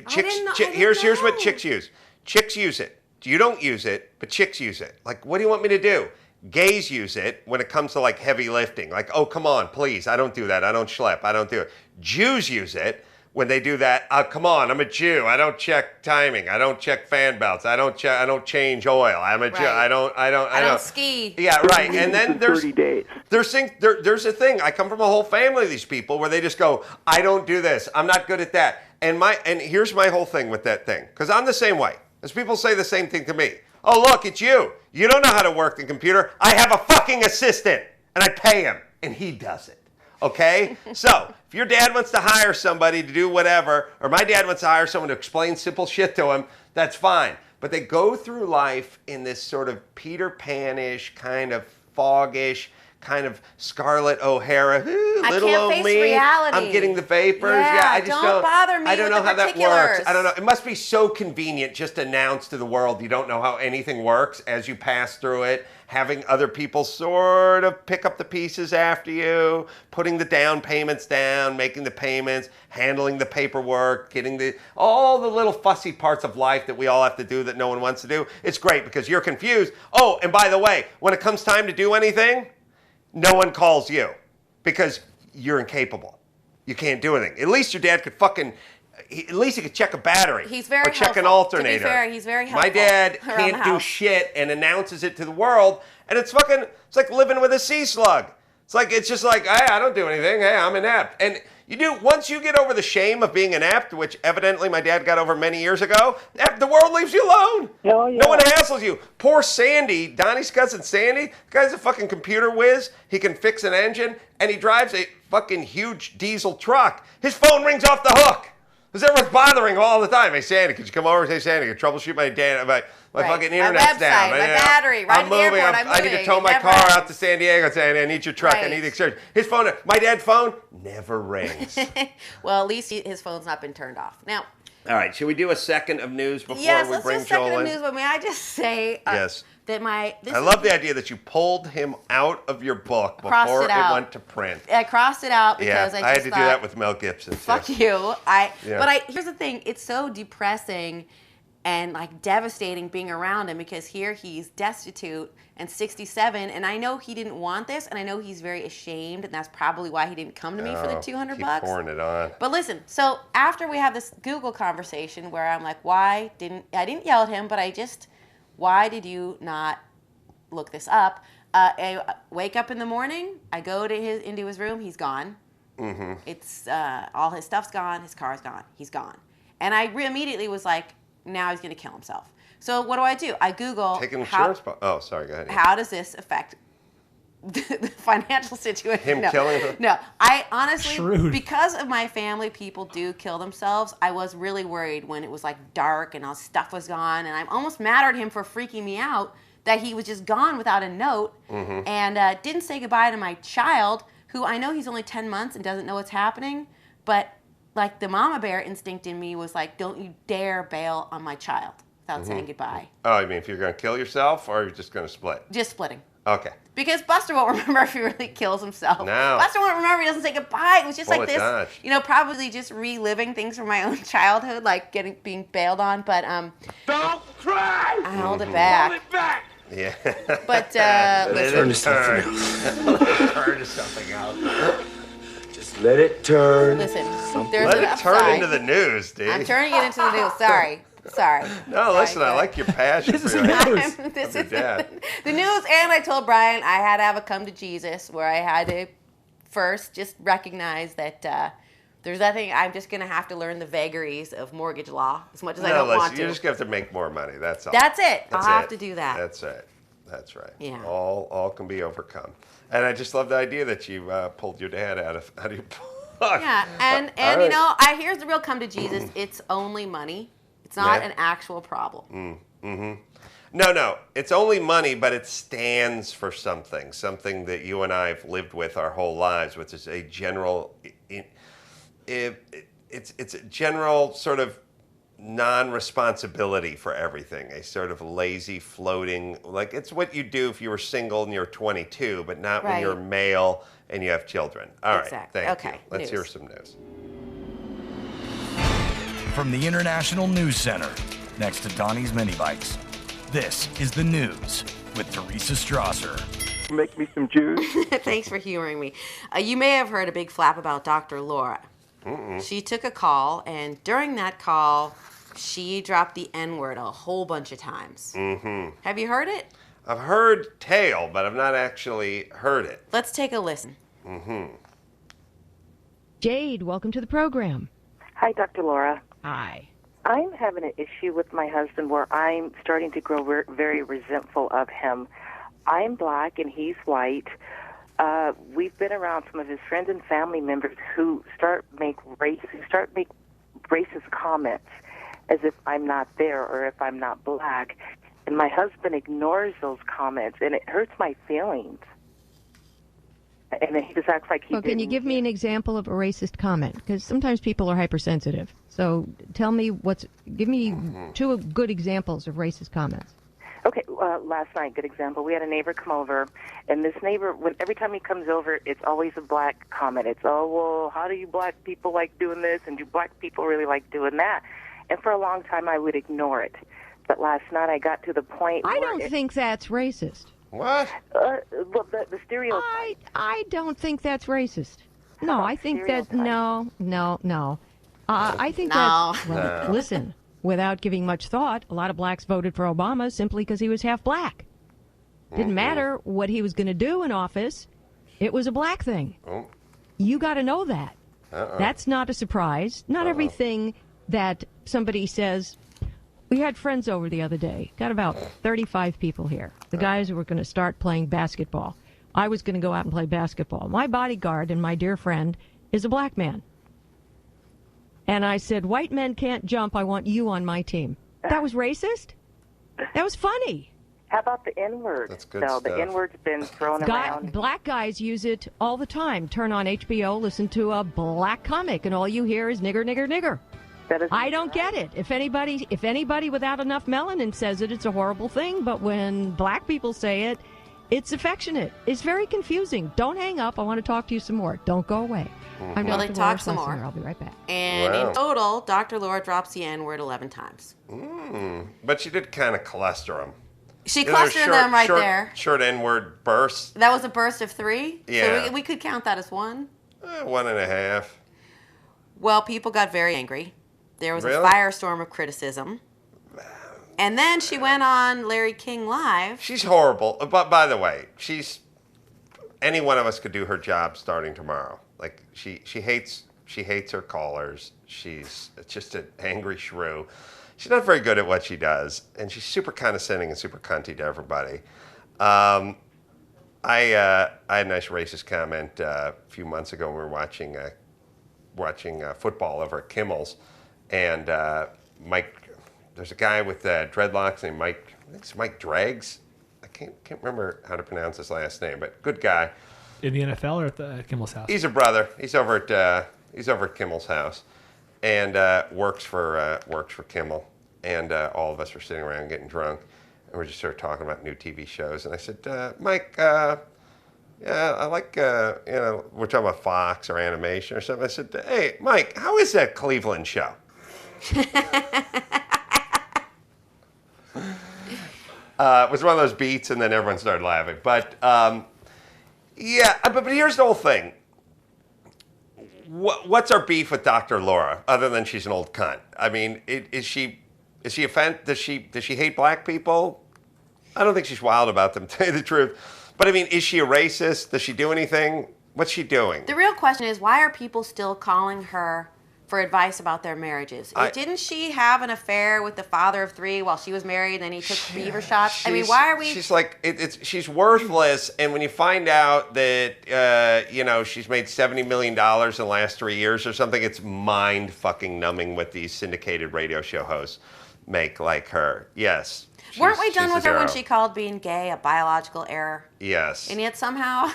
Here's what chicks use. Chicks use it. You don't use it, but chicks use it. Like, what do you want me to do? Gays use it when it comes to like heavy lifting. Like, oh, come on, please. I don't do that. I don't schlep. I don't do it. Jews use it when they do that. Come on, I'm a Jew. I don't check timing. I don't check fan belts. I don't change oil. I'm a Jew. I don't ski. Yeah, right. And then there's 30 days. there's a thing. I come from a whole family of these people where they just go, I don't do this. I'm not good at that. And here's my whole thing with that thing, because I'm the same way. As people say the same thing to me. Oh, look, it's you. You don't know how to work the computer. I have a fucking assistant, and I pay him, and he does it. Okay? So, if your dad wants to hire somebody to do whatever, or my dad wants to hire someone to explain simple shit to him, that's fine. But they go through life in this sort of Peter Pan-ish, kind of foggish, kind of Scarlett O'Hara, little can't old face me. reality. I'm getting the vapors. Yeah, I just don't bother me I don't with know the how that works. particulars. I don't know. It must be so convenient just to announce to the world you don't know how anything works as you pass through it, having other people sort of pick up the pieces after you, putting the down payments down, making the payments, handling the paperwork, getting all the little fussy parts of life that we all have to do that no one wants to do. It's great because you're confused. Oh, and by the way, when it comes time to do anything, no one calls you because you're incapable. You can't do anything. At least your dad could at least he could check a battery. He's very or check an helpful. alternator. To be fair, he's very helpful. My dad around can't the do house. shit and announces it to the world, and it's like living with a sea slug. It's just like, hey, I don't do anything. Hey, I'm inept. And once you get over the shame of being inept, which evidently my dad got over many years ago, the world leaves you alone. Hell yeah. No one hassles you. Poor Sandy, Donnie's cousin Sandy, the guy's a fucking computer whiz. He can fix an engine, and he drives a fucking huge diesel truck. His phone rings off the hook. Because everyone's bothering him all the time. Hey, Sandy, could you come over? Hey, Sandy, could you troubleshoot my fucking internet's website, down. my battery, right I'm to the moving. airport, I need to moving. tow It my never car ends. out to San Diego, Sandy. I need your truck. I Right. need the exchange. My dad's phone never rings. Well, at least his phone's not been turned off. Now, All right, should we do a second of news before yes, we let's bring do a second Joel of in? news, but may I just say Yes. that I love the idea that you pulled him out of your book Crossed before it it out. went to print. I crossed it out Yeah, because I had just to thought, do that with Mel Gibson, too. fuck you. Yeah. But here's the thing, it's so depressing and like devastating being around him because here he's destitute and 67, and I know he didn't want this, and I know he's very ashamed, and that's probably why he didn't come to me for the $200 keep bucks. pouring it on. But listen, so after we have this Google conversation where I'm like, I didn't yell at him, but why did you not look this up? I wake up in the morning, I go into his room, he's gone. Mm-hmm. It's all his stuff's gone, his car's gone, he's gone. And I immediately was like, now he's going to kill himself. So what do? I Google Take an insurance Oh, sorry, go ahead. how does this affect the financial situation? Him killing him? No, I honestly, Shrewd. because of my family, people do kill themselves. I was really worried when it was like dark and all stuff was gone, and I'm almost mad at him for freaking me out that he was just gone without a note and didn't say goodbye to my child, who I know he's only 10 months and doesn't know what's happening, but like the mama bear instinct in me was like, don't you dare bail on my child. without saying goodbye. Oh, you mean if you're going to kill yourself, or you're just going to split? Just splitting. Okay. Because Buster won't remember if he really kills himself. No. Buster won't remember he doesn't say goodbye. It was just Pull like it this, down. probably just reliving things from my own childhood, like being bailed on. But Don't cry! I held it back. Hold it back! Yeah. But Turn listen, to something else. Just let it turn. listen. There's Let an it turn upside. into the news, dude. I'm turning it into the news. Sorry. No, listen, I like your passion for your news. This your is dad. the news, and I told Brian I had to have a come to Jesus where I had to first just recognize that there's nothing. I'm just going to have to learn the vagaries of mortgage law as much as I don't want to. You're just going to have to make more money. That's all. That's it. That's I'll have it. to do that. That's right. Yeah. All can be overcome. And I just love the idea that you pulled your dad out of your plug. Yeah, and right. here's the real come to Jesus. It's only money. It's not an actual problem. No. It's only money, but it stands for something that you and I have lived with our whole lives, which is a general. It's a general sort of non-responsibility for everything. A sort of lazy, floating. Like it's what you do if you were single and you're 22, but not when you're male and you have children. All right. Thank you. Let's hear some news. From the International News Center, next to Donnie's Mini Bikes, this is the news with Teresa Strasser. Make me some juice. Thanks for humoring me. You may have heard a big flap about Dr. Laura. She took a call, and during that call, she dropped the N-word a whole bunch of times. Have you heard it? I've heard tale, but I've not actually heard it. Let's take a listen. Jade, welcome to the program. Hi, Dr. Laura. Hi. I'm having an issue with my husband where I'm starting to grow very resentful of him. I'm black and he's white. We've been around some of his friends and family members who make racist comments as if I'm not there or if I'm not black. And my husband ignores those comments, and it hurts my feelings. And then he just acts like he Well, can you give me an example of a racist comment? Because sometimes people are hypersensitive. So tell me give me two good examples of racist comments. Okay, last night, good example. We had a neighbor come over, and this neighbor, every time he comes over, it's always a black comment. It's, oh, well, how do you black people like doing this, and do black people really like doing that? And for a long time, I would ignore it. But last night, I got to the point I don't think that's racist. What? Well, the stereotype. I don't think that's racist. No, I think that, no. I think that's, listen, without giving much thought, a lot of blacks voted for Obama simply because he was half black. Didn't matter what he was going to do in office. It was a black thing. You got to know that. That's not a surprise. Not everything that somebody says. We had friends over the other day. Got about 35 people here. The guys were going to start playing basketball. I was going to go out and play basketball. My bodyguard and my dear friend is a black man. And I said, white men can't jump. I want you on my team. That was racist? That was funny. How about the N-word? That's good stuff. The N-word's been thrown around. Black guys use it all the time. Turn on HBO, listen to a black comic, and all you hear is nigger, nigger, nigger. I don't get it. If anybody without enough melanin says it, it's a horrible thing. But when black people say it, it's affectionate. It's very confusing. Don't hang up. I want to talk to you some more. Don't go away. I'm Well, Dr. they Laura talk some Schlesinger. more. I'll be right back. And Wow. in total, Dr. Laura drops the N-word 11 times. But she did kind of cluster them. She clustered them right there. Short N-word bursts. That was a burst of 3? Yeah. So we could count that as 1. 1.5. Well, people got very angry. There was Really? a firestorm of criticism. And then she went on Larry King Live. She's horrible. But by the way, any one of us could do her job starting tomorrow. Like she hates her callers. She's just an angry shrew. She's not very good at what she does, and she's super condescending and super cunty to everybody. I had a nice racist comment a few months ago when we were watching football over at Kimmel's, and there's a guy with dreadlocks named Mike. I think it's Mike Drags. I can't remember how to pronounce his last name, but good guy. In the NFL or at Kimmel's house? He's a brother. He's over at Kimmel's house, and works for Kimmel. and all of us were sitting around getting drunk, and we're just sort of talking about new TV shows. And I said, Mike, yeah, I like, we're talking about Fox or animation or something. I said, hey, Mike, how is that Cleveland show? It was one of those beats, and then everyone started laughing. But, yeah, but here's the whole thing. What's our beef with Dr. Laura, other than she's an old cunt? I mean, is she offended? Does she hate black people? I don't think she's wild about them, to tell you the truth. But I mean, is she a racist? Does she do anything? What's she doing? The real question is, why are people still calling her for advice about their marriages? Didn't she have an affair with the father of 3 while she was married, and then he took fever shots? I mean, why are we... She's like, she's worthless, and when you find out that, she's made $70 million in the last 3 years or something, it's mind-fucking numbing what these syndicated radio show hosts make like her. Yes. Weren't we done with her when she called being gay a biological error? Yes. And yet somehow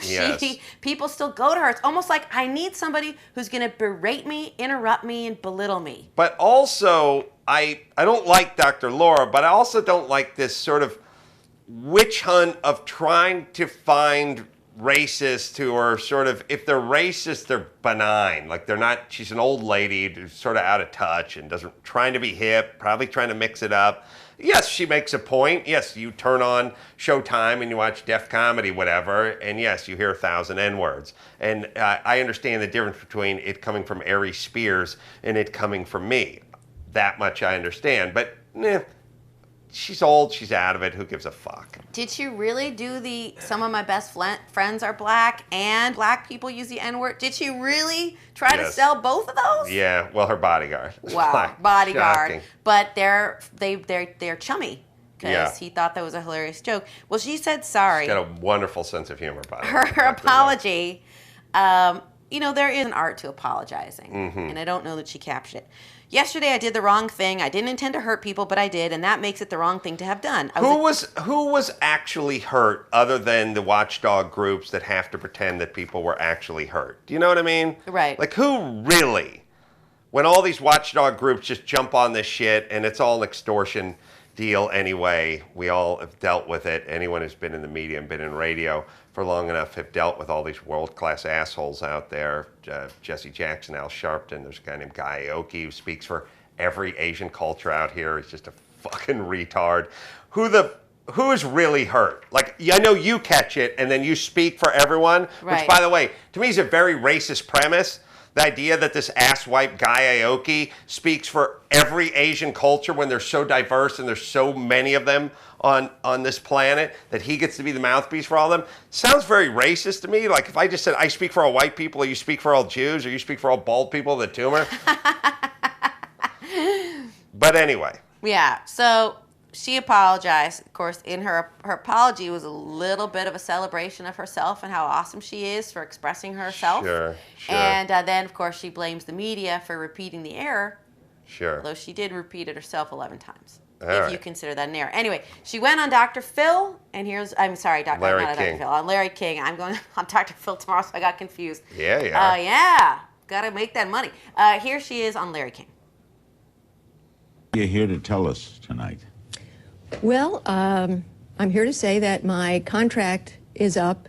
people still go to her. It's almost like I need somebody who's going to berate me, interrupt me, and belittle me. But also, I don't like Dr. Laura, but I also don't like this sort of witch hunt of trying to find racists who are sort of, if they're racist, they're benign. Like they're not, she's an old lady who's sort of out of touch and trying to be hip, probably trying to mix it up. Yes, she makes a point. Yes, you turn on Showtime and you watch Def Comedy, whatever, and yes, you hear 1,000 N-words. And I understand the difference between it coming from Ari Spears and it coming from me. That much I understand. But, she's old, she's out of it, who gives a fuck? Did she really do some of my best friends are black and black people use the N-word? Did she really try to sell both of those? Yeah, well, her bodyguard. Wow, bodyguard. Shocking. But they're chummy because he thought that was a hilarious joke. Well, she said sorry. She's got a wonderful sense of humor, by the way. Her apology, there is an art to apologizing, and I don't know that she captured it. Yesterday, I did the wrong thing. I didn't intend to hurt people, but I did, and that makes it the wrong thing to have done. Who was actually hurt other than the watchdog groups that have to pretend that people were actually hurt? Do you know what I mean? Right. Like, who really? When all these watchdog groups just jump on this shit, and it's all an extortion deal anyway. We all have dealt with it. Anyone who's been in the media and been in radio for long enough have dealt with all these world-class assholes out there. Jesse Jackson, Al Sharpton. There's a guy named Guy Aoki who speaks for every Asian culture out here. He's just a fucking retard. Who is really hurt? Like, I know you catch it and then you speak for everyone, which, by the way, to me is a very racist premise. The idea that this asswipe Guy Aoki speaks for every Asian culture when they're so diverse and there's so many of them on this planet, that he gets to be the mouthpiece for all of them, sounds very racist to me. Like if I just said, I speak for all white people, or you speak for all Jews, or you speak for all bald people with a tumor. But anyway. Yeah, so she apologized. Of course, in her apology was a little bit of a celebration of herself and how awesome she is for expressing herself. Sure. And then, of course, she blames the media for repeating the error. Sure. Although she did repeat it herself 11 times. All you consider that an error. Anyway, she went on Dr. Phil, and on Larry King. I'm going on Dr. Phil tomorrow, so I got confused. Yeah. Gotta make that money. Here she is on Larry King. You're here to tell us tonight. Well, I'm here to say that my contract is up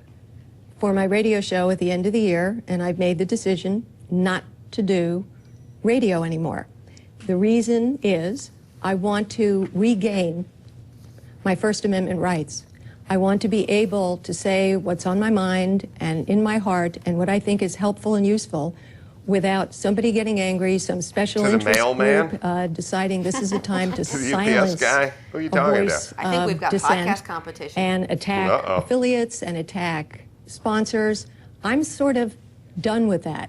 for my radio show at the end of the year, and I've made the decision not to do radio anymore. The reason is I want to regain my First Amendment rights. I want to be able to say what's on my mind and in my heart and what I think is helpful and useful without somebody getting angry, some special interest group deciding this is a time to silence guy? Who are you talking about? I think we've got podcast competition. And attack affiliates and attack sponsors. I'm sort of done with that.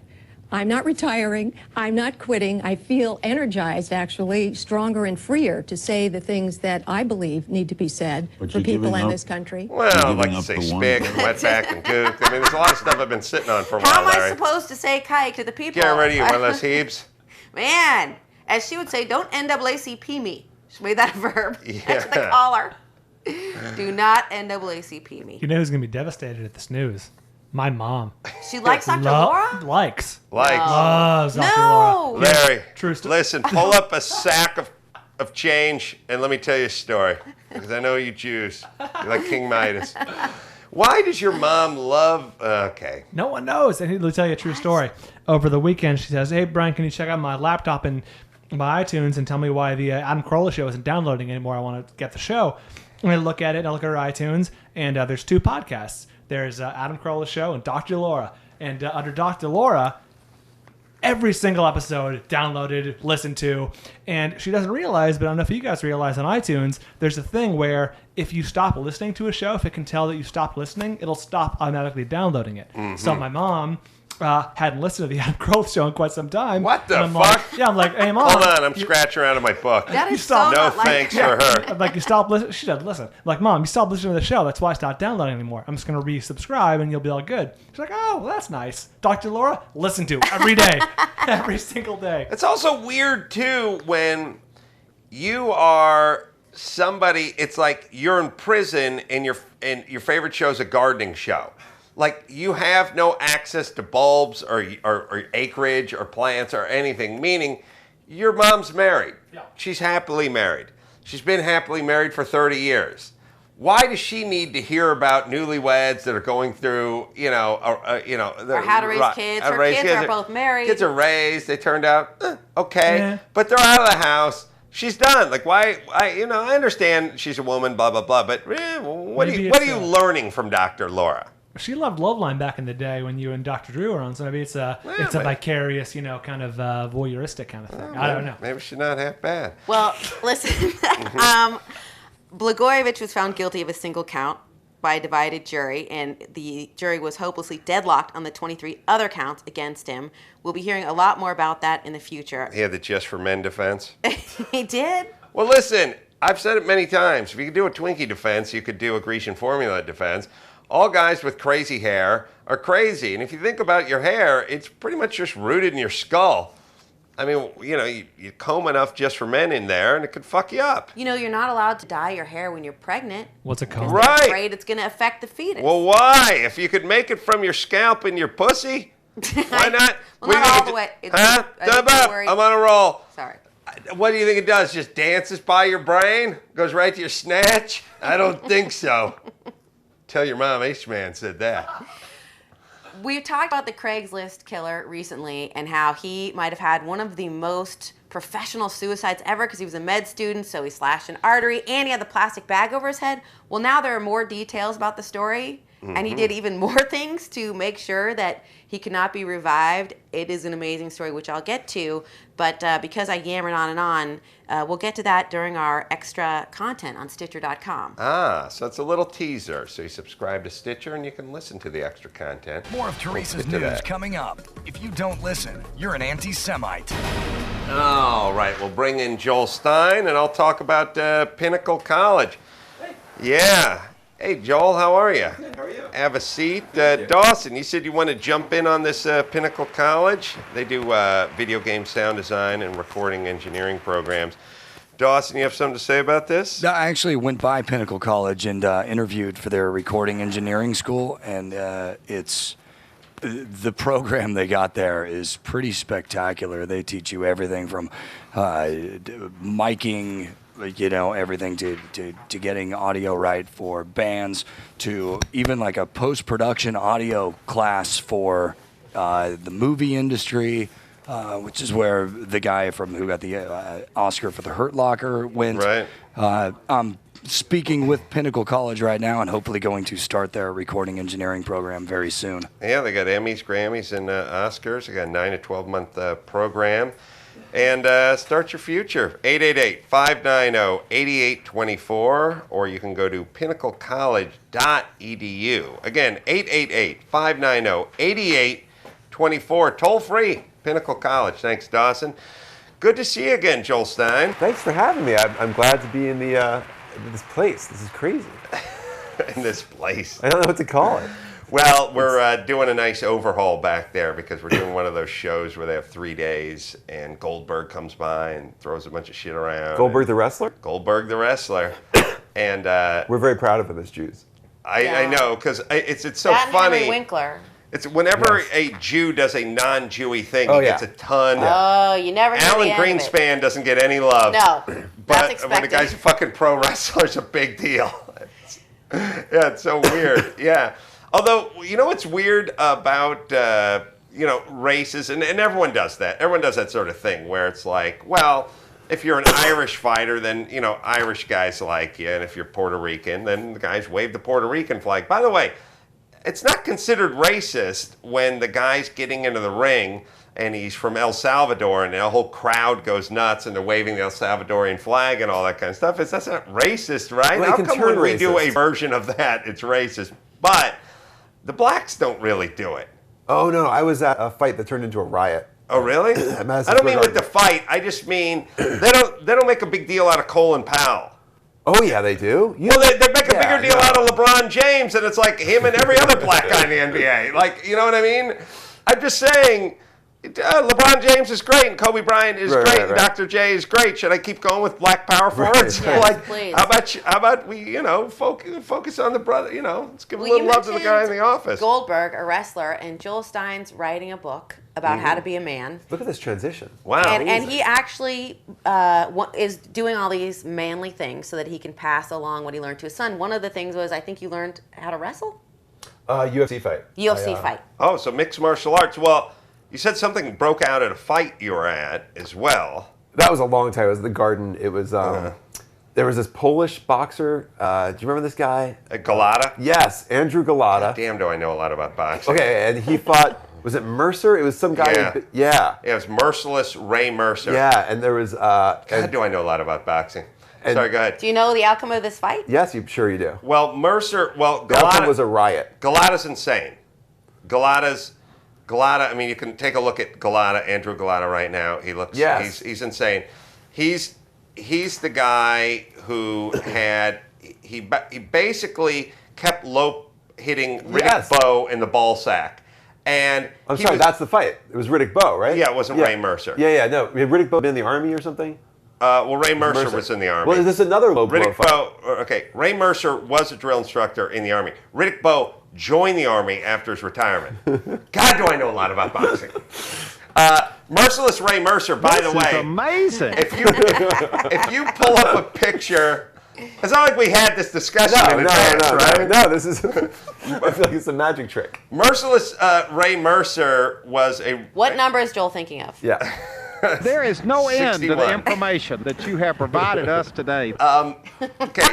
I'm not retiring. I'm not quitting. I feel energized, actually, stronger and freer to say the things that I believe need to be said for people in this country. Well, I'd like to say spick and wetback and gook. I mean, there's a lot of stuff I've been sitting on for a while, How am I Larry. supposed to say kike to the people? Get ready, you one of those heaps. Man, as she would say, don't NAACP me. She made that a verb. Yeah. That's the caller. Do not NAACP me. You know who's going to be devastated at this news? My mom. She likes Dr. Laura? Likes. Likes. Loves Dr. No. Laura. Larry, True story. listen, pull up a sack of of change, and let me tell you a story, because I know you Jews. You're like King Midas. Why does your mom love... okay. No one knows. And he'll tell you a true story. Over the weekend, she says, hey, Brian, can you check out my laptop and my iTunes and tell me why the Adam Carolla show isn't downloading anymore? I want to get the show. And I look at it, and I look at her iTunes, and there's 2 podcasts. There's Adam Carolla show and Dr. Laura. And under Dr. Laura... every single episode downloaded, listened to, and she doesn't realize, but I don't know if you guys realize on iTunes, there's a thing where if you stop listening to a show, if it can tell that you stopped listening, it'll stop automatically downloading it. Mm-hmm. So my mom hadn't listened to the Adam Carolla show in quite some time. What the fuck? Like, yeah, I'm like, hey, Mom. Hold on, I'm scratching around in my book. That is so no thanks for her. I'm like, you stopped listening. She said, listen. I'm like, Mom, you stopped listening to the show. That's why I stopped downloading anymore. I'm just going to resubscribe and you'll be all good. She's like, oh, well, that's nice. Dr. Laura, listen to every day. Every single day. It's also weird, too, when you are somebody, it's like you're in prison and your favorite show is a gardening show. Like, you have no access to bulbs or acreage or plants or anything, meaning your mom's married. Yeah. She's happily married. She's been happily married for 30 years. Why does she need to hear about newlyweds that are going through, or how to raise kids? Her kids are both married. Kids are raised. They turned out okay, but they're out of the house. She's done. Like, why? I understand she's a woman, blah blah blah. But what are you learning from Dr. Laura? She loved Loveline back in the day when you and Dr. Drew were on, so maybe it's a vicarious, kind of voyeuristic kind of thing. I don't know. Maybe she's not half bad. Well, listen, Blagojevich was found guilty of a single count by a divided jury, and the jury was hopelessly deadlocked on the 23 other counts against him. We'll be hearing a lot more about that in the future. He had the Just for Men defense? He did? Well, listen, I've said it many times. If you could do a Twinkie defense, you could do a Grecian formula defense. All guys with crazy hair are crazy. And if you think about your hair, it's pretty much just rooted in your skull. I mean, you comb enough Just for Men in there, and it could fuck you up. You're not allowed to dye your hair when you're pregnant. What's a comb? Right. They're afraid it's going to affect the fetus. Well, why? If you could make it from your scalp and your pussy, why not? Well, not all the way. I'm on a roll. Sorry. What do you think it does? Just dances by your brain? Goes right to your snatch? I don't think so. Tell your mom H-Man said that. We've talked about the Craigslist killer recently and how he might have had one of the most professional suicides ever because he was a med student, so he slashed an artery, and he had the plastic bag over his head. Well, now there are more details about the story, and he did even more things to make sure that he could not be revived. It is an amazing story, which I'll get to, but because I yammered on and on, we'll get to that during our extra content on Stitcher.com. So it's a little teaser. So you subscribe to Stitcher and you can listen to the extra content. More of Teresa's news coming up. If you don't listen, you're an anti-Semite. All right, we'll bring in Joel Stein and I'll talk about Pinnacle College. Yeah. Hey, Joel, how are you? Good, how are you? Have a seat. Dawson, you said you want to jump in on this Pinnacle College. They do video game sound design and recording engineering programs. Dawson, you have something to say about this? I actually went by Pinnacle College and interviewed for their recording engineering school, and the program they got there is pretty spectacular. They teach you everything from miking, everything to getting audio right for bands, to even like a post-production audio class for the movie industry, which is where the guy who got the Oscar for The Hurt Locker went. Right. I'm speaking with Pinnacle College right now and hopefully going to start their recording engineering program very soon. Yeah, they got Emmys, Grammys, and Oscars. They got a 9 to 12-month program. And start your future, 888-590-8824, or you can go to pinnaclecollege.edu. Again, 888-590-8824, toll free, Pinnacle College. Thanks, Dawson. Good to see you again, Joel Stein. Thanks for having me. I'm glad to be in this place. This is crazy. In this place. I don't know what to call it. Well, we're doing a nice overhaul back there because we're doing one of those shows where they have 3 days and Goldberg comes by and throws a bunch of shit around. Goldberg the wrestler? Goldberg the wrestler. And we're very proud of it as Jews. I know, because it's so that funny. Henry Winkler. It's whenever a Jew does a non-Jewy thing, he gets a ton. Oh, you never hear Alan the end of it. Greenspan doesn't get any love. No, but that's expected. when a guy's a fucking pro wrestler, it's a big deal. Yeah, it's so weird. Yeah. Although, you know what's weird about, races, and everyone does that. Everyone does that sort of thing where it's like, well, if you're an Irish fighter, then, Irish guys like you. And if you're Puerto Rican, then the guys wave the Puerto Rican flag. By the way, it's not considered racist when the guy's getting into the ring and he's from El Salvador and the whole crowd goes nuts and they're waving the El Salvadorian flag and all that kind of stuff. That's not racist, right? Well, How come when we do a version of that, it's racist? But the blacks don't really do it. Oh, no. I was at a fight that turned into a riot. Oh, really? I don't mean with the fight. I just mean they don't make a big deal out of Colin Powell. Oh, yeah, they do. Well, they make a bigger deal out of LeBron James, and it's like him and every other black guy in the NBA. Like, you know what I mean? I'm just saying, LeBron James is great, and Kobe Bryant is great, and Dr. J is great. Should I keep going with black power forwards? Yes, please. How about we, focus on the brother, let's give a little love to the guy in the office. Goldberg, a wrestler, and Joel Stein's writing a book about how to be a man. Look at this transition. Wow. And he actually is doing all these manly things so that he can pass along what he learned to his son. One of the things was, I think you learned how to wrestle? UFC fight. UFC fight. Oh, so mixed martial arts. Well, you said something broke out at a fight you were at as well. That was a long time. It was the Garden. It was, there was this Polish boxer. Do you remember this guy? Galata? Yes, Andrew Galata. God damn, do I know a lot about boxing. Okay, and he fought... Was it Mercer? It was some guy. Yeah, it was Merciless Ray Mercer. Yeah, and there was. God, do I know a lot about boxing? Sorry, go ahead. Do you know the outcome of this fight? Yes, sure you do. Well, the outcome was a riot. Galata's insane. Galata. I mean, you can take a look at Galata, Andrew Galata, right now. He looks. Yes. He's insane. He's the guy who had he basically kept hitting Riddick Bowe in the ball sack. And I'm sorry, that's the fight. It was Riddick Bowe, right? Yeah, it wasn't Ray Mercer. Yeah, no. Had Riddick Bowe been in the Army or something? Well, Ray Mercer was in the Army. Well, is this another low-blow fight? Ray Mercer was a drill instructor in the Army. Riddick Bowe joined the Army after his retirement. God, do I know a lot about boxing. Merciless Ray Mercer, by the way. This is amazing. If you pull up a picture... It's not like we had this discussion in advance, right? No, this is... I feel like it's a magic trick. Merciless Ray Mercer was a... What number is Joel thinking of? Yeah. There is no 61. end to the information that you have provided us today. Okay.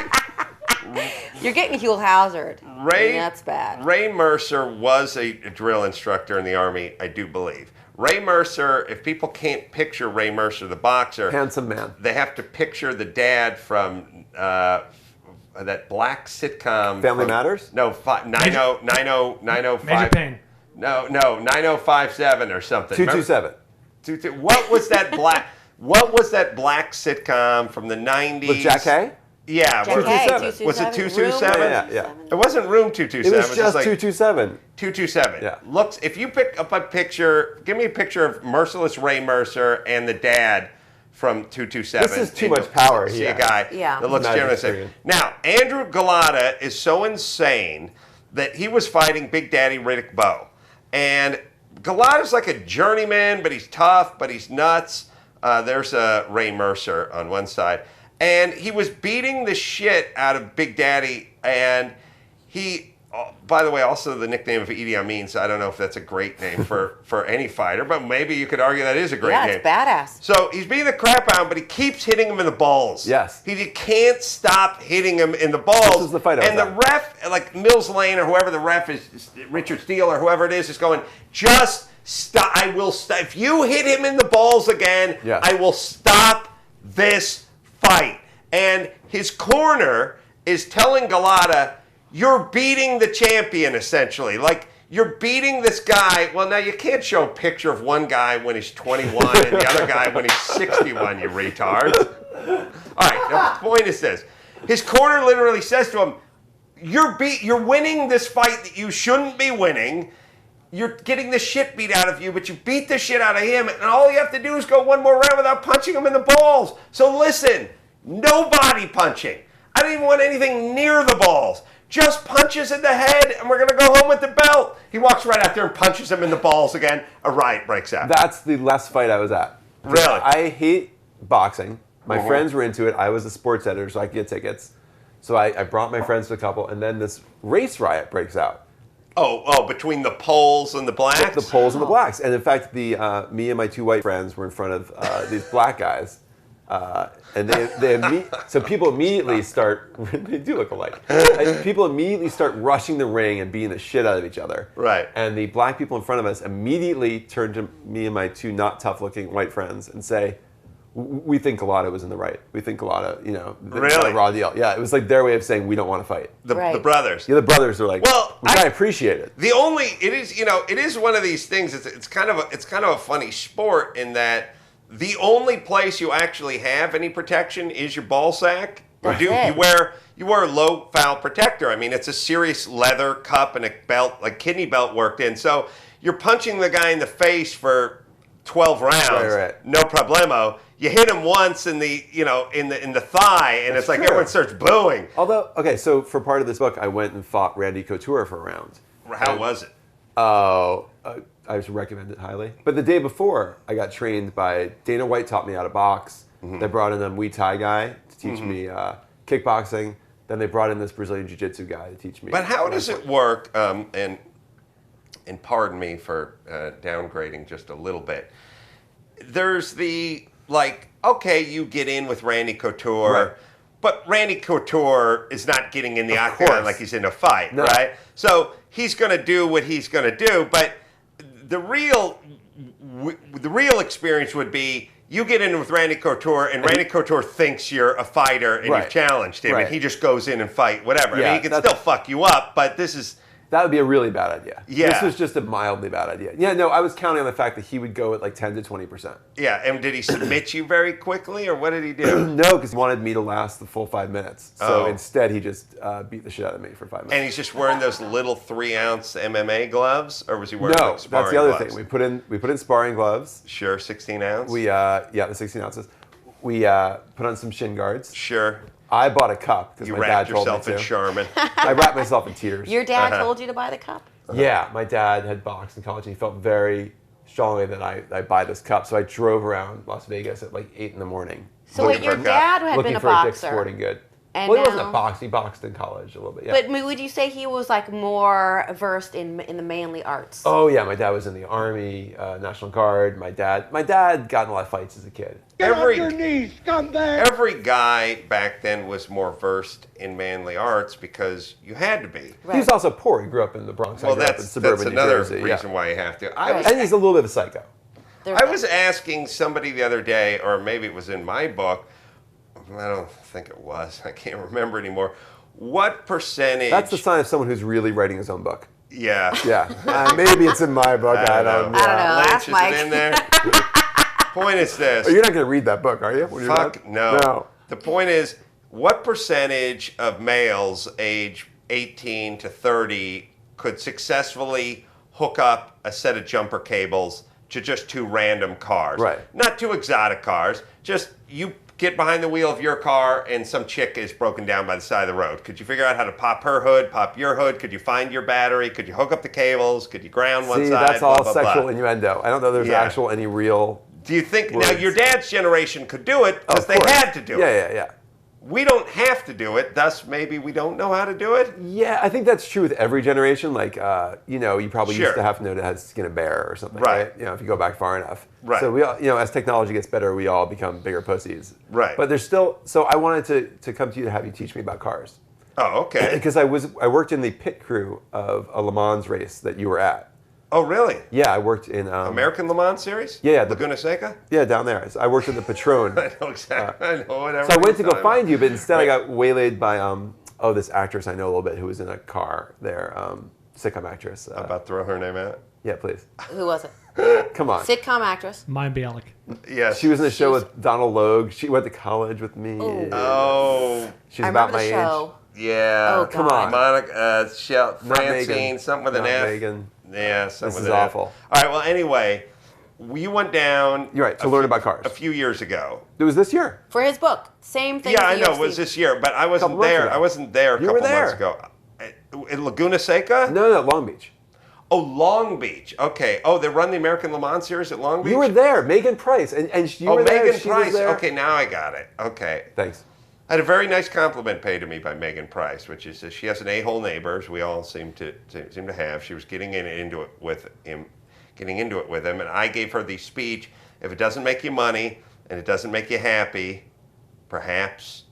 You're getting Huell Hazard. That's bad. Ray Mercer was a drill instructor in the Army, I do believe. Ray Mercer, if people can't picture Ray Mercer, the boxer... Handsome man. They have to picture the dad from that black sitcom... Family Matters? No, 905... Major Payne. No, 9057 or something. 227. What was that black... What was that black sitcom from the 90s? With Jack Hay? Yeah. 227. Was it 227? Yeah. It wasn't Room 227. It was just 227. 227. Yeah. Looks. If you pick up a picture, give me a picture of Merciless Ray Mercer and the dad from 227. This is too much power. See a guy that looks generally same. Now, Andrew Galata is so insane that he was fighting Big Daddy Riddick Bowe. And Galata's like a journeyman, but he's tough, but he's nuts. There's Ray Mercer on one side. And he was beating the shit out of Big Daddy, and he, by the way, also the nickname of Idi Amin, so I don't know if that's a great name for any fighter, but maybe you could argue that is a great name. Yeah, it's badass. So he's beating the crap out of him, but he keeps hitting him in the balls. Yes. He can't stop hitting him in the balls. This is the fight. And the ref, like Mills Lane or whoever the ref is, Richard Steele or whoever it is going, just stop. I will stop. If you hit him in the balls again, I will stop this fight. And his corner is telling Galata, you're beating the champion, essentially. Like, you're beating this guy. Well, now you can't show a picture of one guy when he's 21 and the other guy when he's 61, you retards. All right, now the point is this. His corner literally says to him, you're winning this fight that you shouldn't be winning. You're getting the shit beat out of you, but you beat the shit out of him, and all you have to do is go one more round without punching him in the balls. So listen, no body punching. I don't even want anything near the balls. just punches in the head, and we're going to go home with the belt. He walks right out there and punches him in the balls again. A riot breaks out. That's the last fight I was at. Really? I hate boxing. My friends were into it. I was a sports editor, so I could get tickets. So I brought my friends to a couple, and then this race riot breaks out. Oh, between the Poles and the blacks? The Poles and the blacks. And in fact, me and my 2 white friends were in front of these black guys. And so people immediately start, they do look alike. And people immediately start rushing the ring and beating the shit out of each other. Right. And the black people in front of us immediately turn to me and my 2 not tough looking white friends and say, we think Carolla was in the right. We think Carolla, really? a raw deal. Yeah, it was like their way of saying we don't want to fight. The brothers. Yeah, the brothers are like, well, which I appreciate it. It is one of these things. It's kind of a funny sport in that the only place you actually have any protection is your ball sack. You wear a low foul protector. I mean, it's a serious leather cup and a belt, like kidney belt worked in. So you're punching the guy in the face for 12 rounds, right. No problemo. You hit him once in the thigh, and it's like everyone starts booing. Although, okay, so for part of this book, I went and fought Randy Couture for a round. How was it? Oh, I would recommend it highly. But the day before, I got trained by Dana White, taught me how to box. They brought in a Muay Thai guy to teach me kickboxing. Then they brought in this Brazilian Jiu-Jitsu guy to teach me. But how does it work? And pardon me for downgrading just a little bit. There's the, okay, you get in with Randy Couture, right. But Randy Couture is not getting in the octagon like he's in a fight, right? So he's going to do what he's going to do, but the real experience would be you get in with Randy Couture, and Randy Couture thinks you're a fighter and you've challenged him, and he just goes in and fight, whatever. Yeah, I mean, he can still fuck you up, but that would be a really bad idea. Yeah. This was just a mildly bad idea. Yeah, no, I was counting on the fact that he would go at 10 to 20%. Yeah, and did he submit you very quickly, or what did he do? No, because he wanted me to last the full 5 minutes. So instead, he just beat the shit out of me for 5 minutes. And he's just wearing those little 3-ounce MMA gloves, or was he wearing sparring sparring that's the other gloves? thing. We put in sparring gloves. Sure, 16 ounce. The 16 ounces. We put on some shin guards. Sure. I bought a cup because my dad told me to. You wrapped yourself in Charmin. I wrapped myself in tears. Your dad told you to buy the cup? Yeah, my dad had boxed in college, and he felt very strongly that I buy this cup. So I drove around Las Vegas at 8 in the morning. So wait, your dad had been a boxer? Looking for a Dick's Sporting Good. And well, he wasn't a boxer. He boxed in college a little bit, yeah. But would you say he was more versed in the manly arts? Oh, yeah. My dad was in the Army, National Guard. My dad got in a lot of fights as a kid. Get on your knees, scumbag! Every guy back then was more versed in manly arts because you had to be. Right. He was also poor. He grew up in the Bronx. Well, that's another reason why you have to. And he's a little bit of a psycho. I was asking somebody the other day, or maybe it was in my book, I don't think it was, I can't remember anymore, what percentage... That's the sign of someone who's really writing his own book. Yeah. Yeah. Maybe it's in my book. I don't know. Lynch, is it in there? Point is this. Oh, you're not going to read that book, are you? Fuck, no. The point is, what percentage of males age 18 to 30 could successfully hook up a set of jumper cables to just 2 random cars? Right. Not 2 exotic cars, just you get behind the wheel of your car and some chick is broken down by the side of the road. Could you figure out how to pop her hood, pop your hood? Could you find your battery? Could you hook up the cables? Could you ground one side? That's all blah, blah, sexual blah. innuendo. I don't know there's any real... Do you think... Now, your dad's generation could do it because they had to do it. Yeah. We don't have to do it, thus maybe we don't know how to do it. Yeah, I think that's true with every generation. You probably used to have to know how to skin a bear or something, right? If you go back far enough. Right. So we all, as technology gets better, we all become bigger pussies. Right. But there's still, so I wanted to come to you to have you teach me about cars. Oh, okay. Because I worked in the pit crew of a Le Mans race that you were at. Oh, really? Yeah, I worked in... American Le Mans series? Yeah. Laguna Seca? Yeah, down there. I worked in the Patron. I know exactly. I know whatever. So I went to go find you, but instead I got waylaid by, this actress I know a little bit who was in a car there, sitcom actress. About to throw her name out? Yeah, please. Who was it? Come on. Sitcom actress. Mine Bialik. Yes. She was in a show with Donald Logue. She went to college with me. Oh. She's about my age. Yeah. Oh, come on. Monica, Francine, something with an F. Megan. Yeah, something this with is an awful. F. All right, well, anyway, we went down... You're right, to learn about cars. A few years ago. It was this year. For his book. Same thing. Yeah, I know, it was this year, but I wasn't there. I wasn't there a couple months ago. In Laguna Seca? No, Long Beach. Oh, Long Beach. Okay. Oh, they run the American Le Mans series at Long Beach? You were there, Megan Price, and you were there. Megan she Price. Was there. Okay, now I got it. Okay. Thanks. I had a very nice compliment paid to me by Megan Price, which is that she has an a-hole neighbor, as we all seem to have. She was getting into it with him, and I gave her the speech: if it doesn't make you money and it doesn't make you happy, perhaps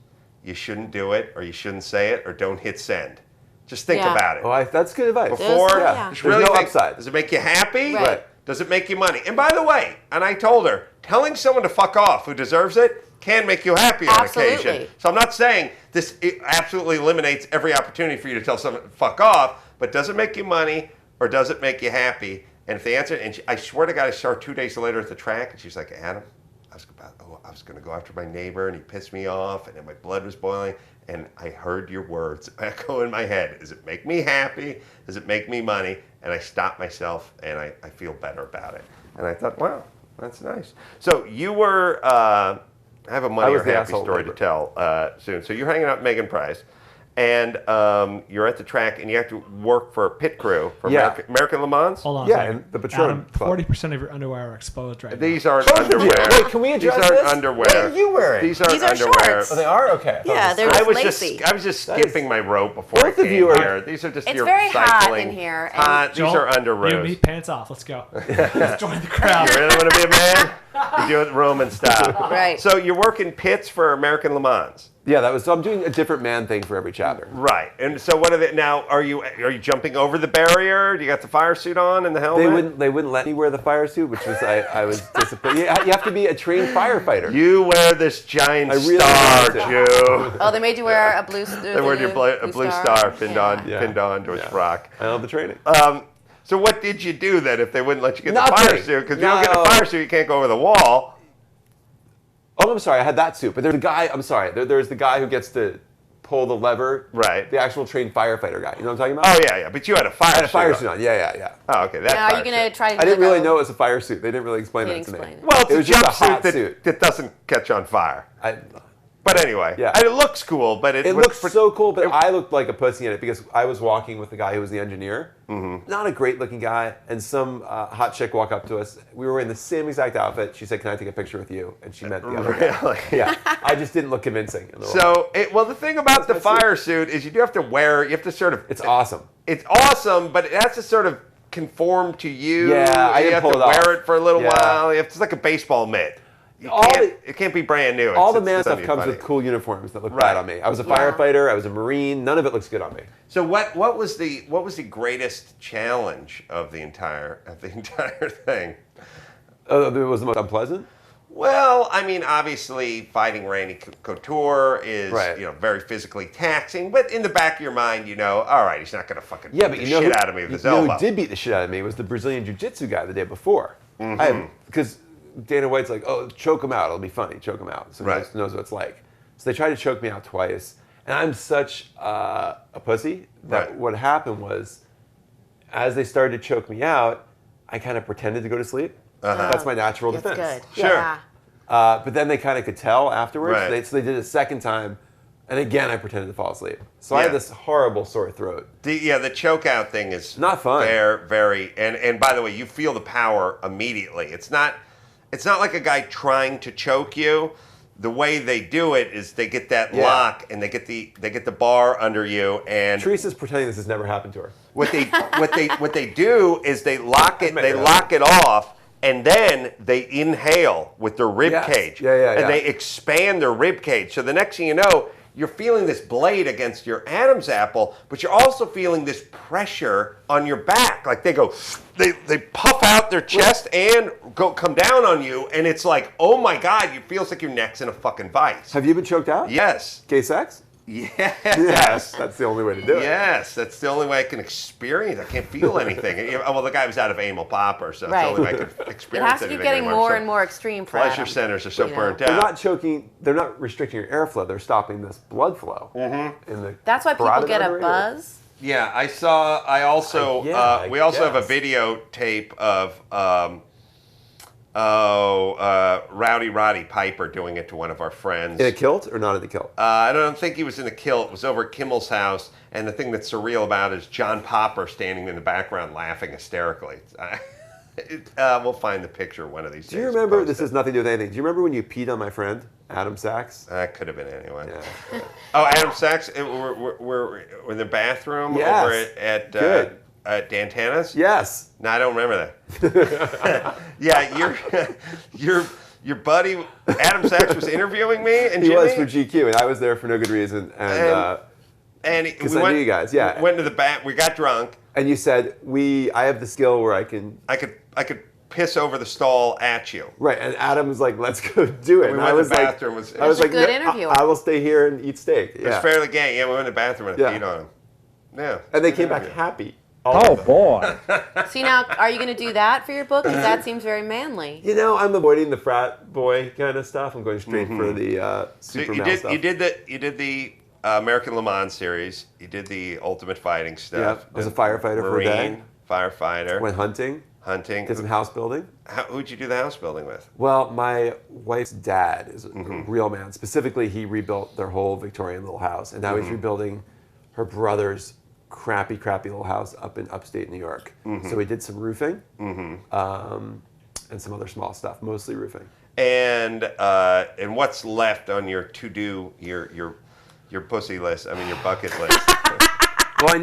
you shouldn't do it, or you shouldn't say it, or don't hit send. Just think about it. Oh, that's good advice. There's no upside. Does it make you happy? Right. Does it make you money? And by the way, and I told her, telling someone to fuck off who deserves it can make you happy on occasion. So I'm not saying it absolutely eliminates every opportunity for you to tell someone to fuck off, but does it make you money or does it make you happy? And if they answer, and I swear to God, I saw her 2 days later at the track, and she's like, Adam, I was going to go after my neighbor, and he pissed me off, and then my blood was boiling, and I heard your words echo in my head. Does it make me happy? Does it make me money? And I stopped myself, and I feel better about it. And I thought, wow, that's nice. So you were, I have a money or happy story to tell soon. So you're hanging out with Megan Price, and you're at the track, and you have to work for a pit crew for American Le Mans? Hold on. And the Patron Club. 40% of your underwear are exposed right now. These aren't underwear. Wait, can we address this? These aren't this? underwear. What are you wearing? These aren't are underwear. shorts. Oh, they are? Okay. Yeah, they're just lacy. I was just skipping my rope before Both I of came you are- here. These are just It's your very hot cycling. in here. and- Hot. These are underoos. You and me, pants off. Let's go. Let's join the crowd. You really want to be a man? You do it Roman style. Right. So you're working pits for American Le Mans. Yeah, so I'm doing a different man thing for every chapter. Right. And so what are they now? Are you jumping over the barrier? Do you got the fire suit on and the helmet? They wouldn't let me wear the fire suit, which was I was disappointed. You have to be a trained firefighter. You wear this giant really star, wanted to. Jew. Oh, they made you wear a blue. They wear a blue star pinned on to his frock. I love the training. So what did you do then if they wouldn't let you get Nothing. the fire suit? Because you don't get the fire suit, you can't go over the wall. Oh, I'm sorry. I had that suit, but there's the guy. I'm sorry. There's the guy who gets to pull the lever. Right. The actual trained firefighter guy. You know what I'm talking about? Oh yeah. But you had a fire suit. I had a fire suit on. Yeah. Oh, okay. Now, are you going to try to? I didn't really know it was a fire suit. They didn't really explain that to me. Well, it was just a hot jumpsuit suit that doesn't catch on fire. But anyway, Yeah. and it looks cool. But it looks so cool, but I looked like a pussy in it because I was walking with the guy who was the engineer. Mm-hmm. Not a great looking guy, and some hot chick walked up to us. We were wearing the same exact outfit. She said, "Can I take a picture with you?" And she meant the other guy. Yeah, I just didn't look convincing. So, the thing about the fire suit is you do have to wear. You have to sort of. It's awesome. It's awesome, but it has to sort of conform to you. Yeah, I didn't pull it off. You have to wear it for a little while. It's like a baseball mitt. It can't be brand new. All the man stuff comes with cool uniforms that look bad on me. I was a firefighter. I was a Marine. None of it looks good on me. So what was the greatest challenge of the entire thing? It was the most unpleasant. Well, I mean, obviously, fighting Randy Couture is very physically taxing. But in the back of your mind, all right, he's not going to fucking beat the shit out of me with his elbow. Who did beat the shit out of me was the Brazilian Jiu-Jitsu guy the day before. Because Dana White's like, oh, choke him out. It'll be funny. Choke him out. So he knows what it's like. So they tried to choke me out twice. And I'm such a pussy that what happened was, as they started to choke me out, I kind of pretended to go to sleep. That's my natural defense. Good. Sure. Yeah. But then they kind of could tell afterwards. Right. So they did it a second time. And again, I pretended to fall asleep. So I had this horrible sore throat. The choke out thing is not fun. Very, and by the way, you feel the power immediately. It's not like a guy trying to choke you. The way they do it is they get that lock and they get the bar under you. And Teresa's pretending this has never happened to her. What they do is they lock it off. And then they inhale with their rib cage. And they expand their rib cage. So the next thing you know, you're feeling this blade against your Adam's apple, but you're also feeling this pressure on your back. Like they puff out their chest and come down on you, and it's like, oh my God, it feels like your neck's in a fucking vice. Have you been choked out? Yes. Gay sex? Yes. That's the only way to do it. Yes, that's the only way I can experience. I can't feel anything. Well, the guy was out of anal popper, so it's the only way I could experience it has to keep getting more and more extreme for Pleasure Adam. centers are so burnt out. They're not choking. They're not restricting your airflow. They're stopping this blood flow. Mm-hmm. That's why people get a buzz. Yeah, I saw. We also have a videotape of Rowdy Roddy Piper doing it to one of our friends. In a kilt or not in a kilt? I don't think he was in a kilt. It was over at Kimmel's house, and the thing that's surreal about it is John Popper standing in the background laughing hysterically. We'll find the picture one of these days. Do you remember, this has nothing to do with anything, do you remember when you peed on my friend, Adam Sachs? That could have been anyone. Yeah. Oh, Adam Sachs, we're in the bathroom yes. over at Dantana's? Yes. No, I don't remember that. Yeah, your buddy Adam Sachs was interviewing me, and he Jimmy? was for GQ, and I was there for no good reason, and because I knew you guys. Yeah, went to the bath. We got drunk, and you said, I have the skill where I could piss over the stall at you. Right, and Adam was like, "Let's go do it." And and I was like, it was like, good interview. I will stay here and eat steak. It was fairly gay. Yeah, we went to the bathroom and I peed on him. Yeah, and they came back happy. Oh boy! See, now, are you going to do that for your book? Because that seems very manly. You know, I'm avoiding the frat boy kind of stuff. I'm going straight for the super male stuff. You did the American Le Mans series. You did the Ultimate Fighting stuff. Yeah, I was a firefighter for a day. Firefighter. Went hunting. Did some house building. Who'd you do the house building with? Well, my wife's dad is a real man. Specifically, he rebuilt their whole Victorian little house, and now he's rebuilding her brother's crappy little house up in upstate New York. So we did some roofing and some other small stuff, mostly roofing. And what's left on your to-do, your pussy list? I mean, your bucket list. Well,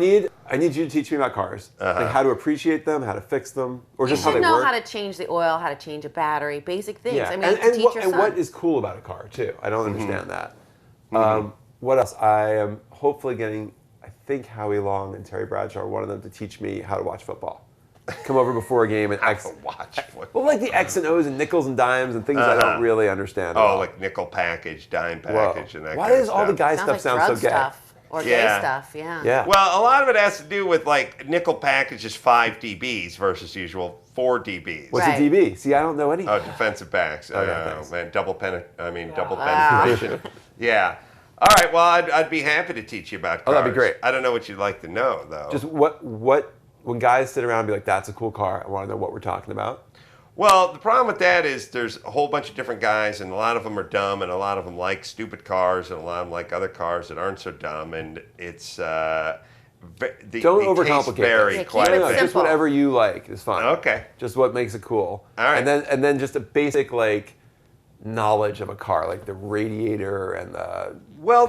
I need you to teach me about cars, like how to appreciate them, how to fix them, or just how they work. You should know how to change the oil, how to change a battery, basic things. Yeah. I mean, to teach your son. And what is cool about a car too? I don't understand that. What else? I am hopefully getting. I think Howie Long and Terry Bradshaw are one of them to teach me how to watch football. Come over before a game and watch football. Well, like the X and O's and nickels and dimes and things I don't really understand. Like nickel package, dime package, and that. Why kind does of all the stuff. guy Sounds stuff like sound so gay? stuff. Or gay stuff, yeah. Well, a lot of it has to do with like nickel package is 5 dBs versus usual 4 dBs. What's a dB? See, I don't know any. Oh, defensive backs. Man, double penetration. Yeah. All right. Well, I'd be happy to teach you about cars. Oh, that'd be great. I don't know what you'd like to know though. Just what when guys sit around and be like, "That's a cool car," I want to know what we're talking about. Well, the problem with that is there's a whole bunch of different guys, and a lot of them are dumb, and a lot of them like stupid cars, and a lot of them like other cars that aren't so dumb, and it's don't overcomplicate. Vary quite a bit. Just whatever you like is fine. Okay. Just what makes it cool. All right. And then just a basic knowledge of a car, like the radiator and the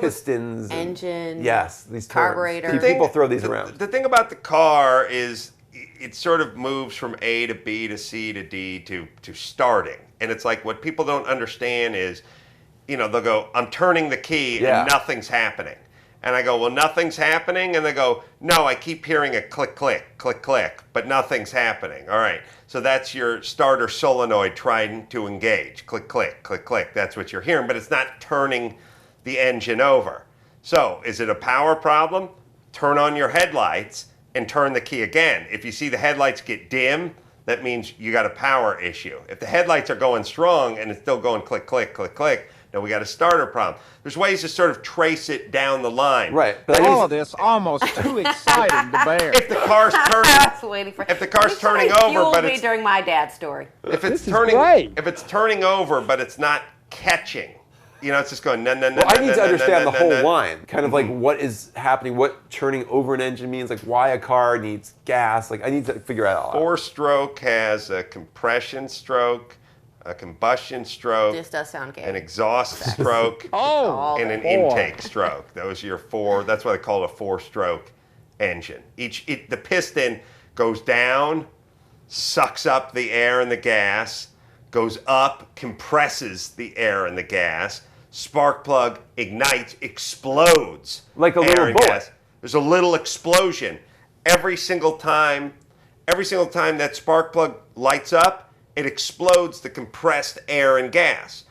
pistons, engine, yes, these carburetor. Terms. People throw these around. The thing about the car is it sort of moves from A to B to C to D to starting. And it's like what people don't understand is, they'll go, I'm turning the key and nothing's happening. And I go, well, nothing's happening? And they go, no, I keep hearing a click, click, click, click, but nothing's happening. All right, so that's your starter solenoid trying to engage. Click, click, click, click. That's what you're hearing, but it's not turning the engine over. So is it a power problem? Turn on your headlights and turn the key again. If you see the headlights get dim, that means you got a power issue. If the headlights are going strong and it's still going click, click, click, click, then we got a starter problem. There's ways to sort of trace it down the line. Right. But all of this almost too exciting to bear. If the car's turning, I was waiting for. If the car's turning over, but it's during my dad's story. If it's turning over, but it's not catching. It's just going, no. Well, I need to understand the whole line, kind of like what is happening, what turning over an engine means, like why a car needs gas. Like I need to figure out all that. 4-stroke has a compression stroke, a combustion stroke, this does sound gay. An exhaust stroke, and an intake stroke. Those are your 4. That's why they call it a 4-stroke engine. The piston goes down, sucks up the air and the gas, goes up, compresses the air and the gas. Spark plug ignites, explodes. Like a little bullet. Gas. There's a little explosion. Every single time that spark plug lights up, it explodes the compressed air and gas,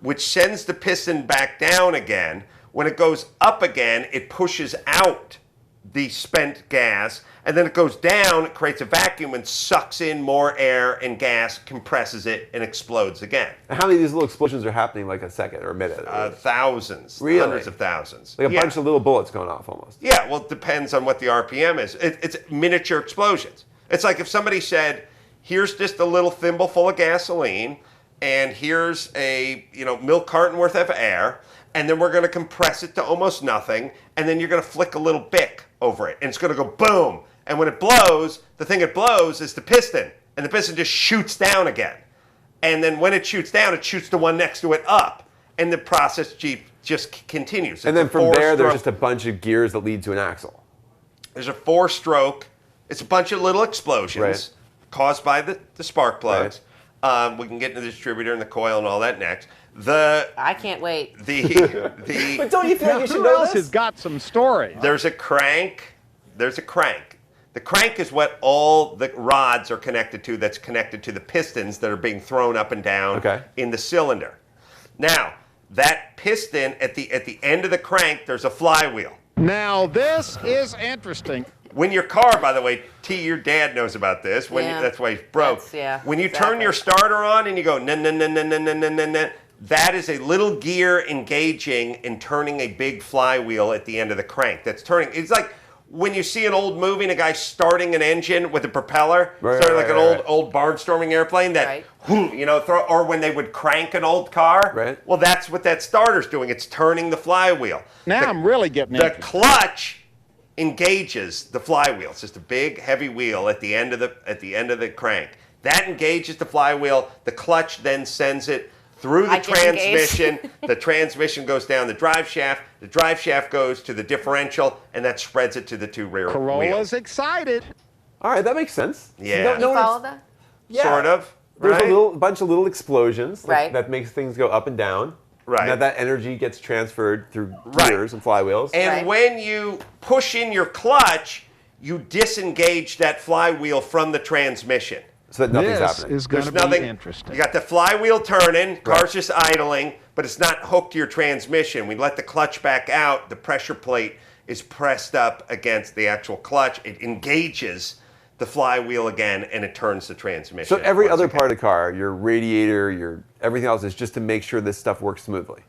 which sends the piston back down again. When it goes up again, it pushes out the spent gas, and then it goes down, it creates a vacuum and sucks in more air and gas, compresses it, and explodes again. And how many of these little explosions are happening like a second or a minute? Thousands. Really? Hundreds of thousands. Like a bunch of little bullets going off almost. Yeah, well, it depends on what the RPM is. It's miniature explosions. It's like if somebody said, here's just a little thimble full of gasoline, and here's a milk carton worth of air, and then we're going to compress it to almost nothing, and then you're going to flick a little bic over it, and it's going to go boom. And when it blows, the thing it blows is the piston, and the piston just shoots down again. And then when it shoots down, it shoots the one next to it up, and the process just continues. And then from there, there's just a bunch of gears that lead to an axle. There's a 4-stroke. It's a bunch of little explosions caused by the spark plugs. We can get into the distributor and the coil and all that next. I can't wait. But don't you feel like you should know this? Who else has got some story? There's a crank. There's a crank. The crank is what all the rods are connected to. That's connected to the pistons that are being thrown up and down in the cylinder. Now, that piston at the end of the crank, there's a flywheel. Now this is interesting. When your car, by the way, T, your dad knows about this. That's why he's broke. When you turn your starter on and you go na na na na na na na na, that is a little gear engaging and turning a big flywheel at the end of the crank. That's turning. It's like when you see an old movie and a guy starting an engine with a propeller, starting like an old barnstorming airplane that, or when they would crank an old car. Well, that's what that starter's doing. It's turning the flywheel. Now I'm really getting the clutch engages the flywheel. It's just a big, heavy wheel at the end of the crank. That engages the flywheel. The clutch then sends it through the transmission. The transmission goes down the drive shaft. The drive shaft goes to the differential, and that spreads it to the two rear Carolla's wheels. excited. All right, that makes sense. Yeah. You follow that? Yeah. Sort of. There's a bunch of little explosions that makes things go up and down. Right. And that energy gets transferred through gears and flywheels. And when you push in your clutch, you disengage that flywheel from the transmission. So that nothing's happening. This is going to be interesting. You got the flywheel turning, car's just idling, but it's not hooked to your transmission. We let the clutch back out, the pressure plate is pressed up against the actual clutch. It engages the flywheel again, and it turns the transmission. So every other part of the car, your radiator, your everything else, is just to make sure this stuff works smoothly.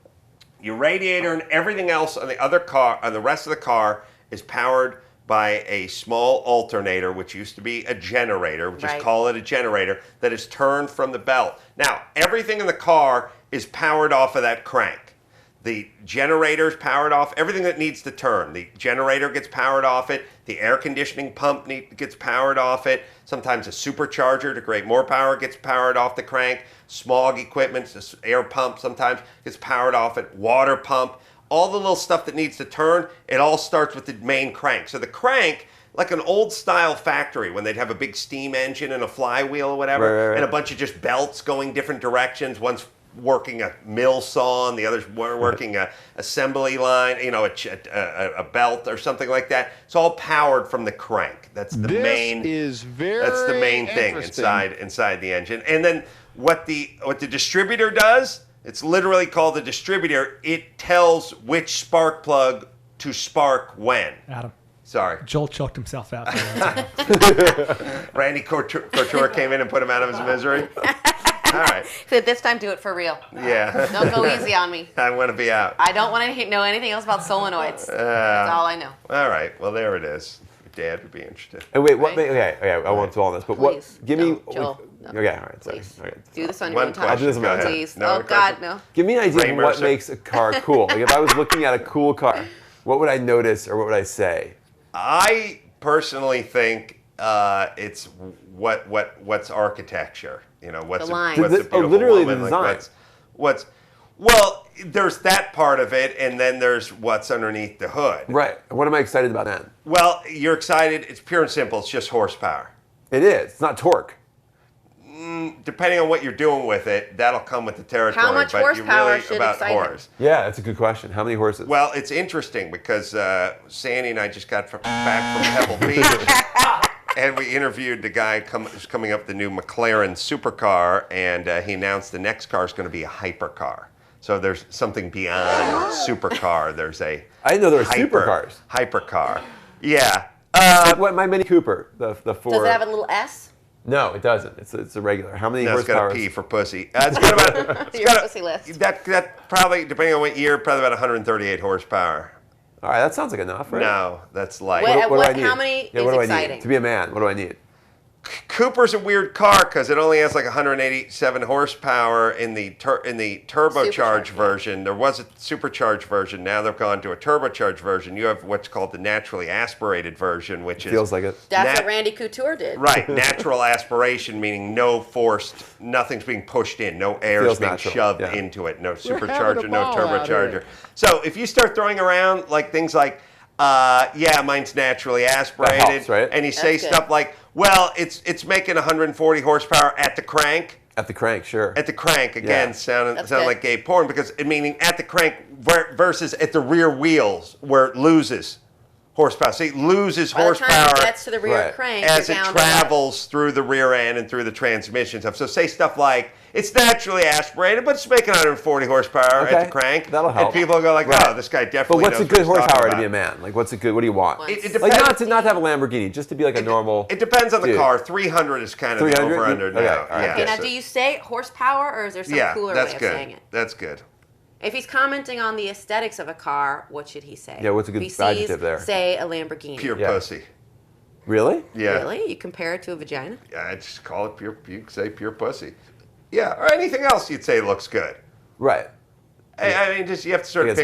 Your radiator and everything else on the other car, on the rest of the car, is powered by a small alternator, which used to be a generator, which is call it a generator, that is turned from the belt. Now, everything in the car is powered off of that crank. The generator's powered off, everything that needs to turn. The generator gets powered off it, the air conditioning pump gets powered off it, sometimes a supercharger to create more power gets powered off the crank, smog equipment, this air pump sometimes gets powered off it, water pump, all the little stuff that needs to turn, it all starts with the main crank. So the crank, like an old style factory when they'd have a big steam engine and a flywheel or whatever, and a bunch of just belts going different directions, one's working a mill saw and the other's working a assembly line, a belt or something like that. It's all powered from the crank. That's the main thing inside the engine. And then what the distributor does, it's literally called the distributor. It tells which spark plug to spark when. Adam. Sorry. Joel choked himself out. Randy Couture came in and put him out of his misery. All right. So this time, do it for real. Yeah. Don't go easy on me. I want to be out. I don't want to know anything else about solenoids. That's all I know. All right. Well, there it is. Your dad would be interested. And wait, what? Okay. I won't do all this, but Please. what? Give me. Joel. No. Okay. All right. Sorry. Please. Okay. Do this on your own time. I'll do this on my own time. Please. Oh God, no. Give me an idea of what makes a car cool. Like if I was looking at a cool car, what would I notice or what would I say? I personally think it's what's architecture. What's the lines. what's a beautiful literally woman, the design. Like well, there's that part of it, and then there's what's underneath the hood. Right. What am I excited about then? Well, you're excited. It's pure and simple. It's just horsepower. It is. It's not torque. Depending on what you're doing with it, that'll come with the territory. How much horsepower should excite horse. Yeah, that's a good question. How many horses? Well, it's interesting because Sandy and I just got back from Pebble Beach. And we interviewed the guy who's coming up with the new McLaren supercar, and he announced the next car is going to be a hypercar. So there's something beyond supercar. There's a I didn't know there were supercars. Hypercar. Yeah. What my Mini Cooper, the Ford. Does it have a little S? No, it doesn't. It's a regular. How many horsepower? It's got a P for pussy. It's got about Your pussy list. That probably, depending on what year, probably about 138 horsepower. All right, that sounds like enough, right? No, that's light. What do I need? How many what is do exciting? I need? To be a man, what do I need? Cooper's a weird car because it only has like 187 horsepower in the turbocharged version. There was a supercharged version. Now they've gone to a turbocharged version. You have what's called the naturally aspirated version, which feels like it. That's what Randy Couture did. Right, natural aspiration, meaning no forced, nothing's being pushed in, no air is being shoved into it, no supercharger, no turbocharger. So if you start throwing around like things like, mine's naturally aspirated, that helps, right? And you say stuff like, well, it's making 140 horsepower at the crank. At the crank, sure. At the crank, again, sound like gay porn, because meaning at the crank versus at the rear wheels where it loses horsepower. So it loses horsepower. By the time it gets to the rear crank, as it travels through the rear end and through the transmission stuff. So say stuff like, it's naturally aspirated, but it's making 140 horsepower at the crank. That'll help. And people go like, oh, this guy definitely But what's knows a good what he's talking horsepower to be a about. man? Like, what's a good, what do you want? It depends. Like, not to have a Lamborghini, just to be like a normal... It depends on the dude. car. 300 is kind of the 300? over-under now. Okay, Yeah. Okay, now do you say horsepower or is there some cooler way of saying it? That's good. If he's commenting on the aesthetics of a car, what should he say? Yeah, what's a good If he adjective there? Say a Lamborghini. Pure pussy. Really? Yeah. Really? You compare it to a vagina? Yeah, I just call it pure. You can say pure pussy. Yeah, or anything else you'd say looks good. Right. I mean, just you have to sort of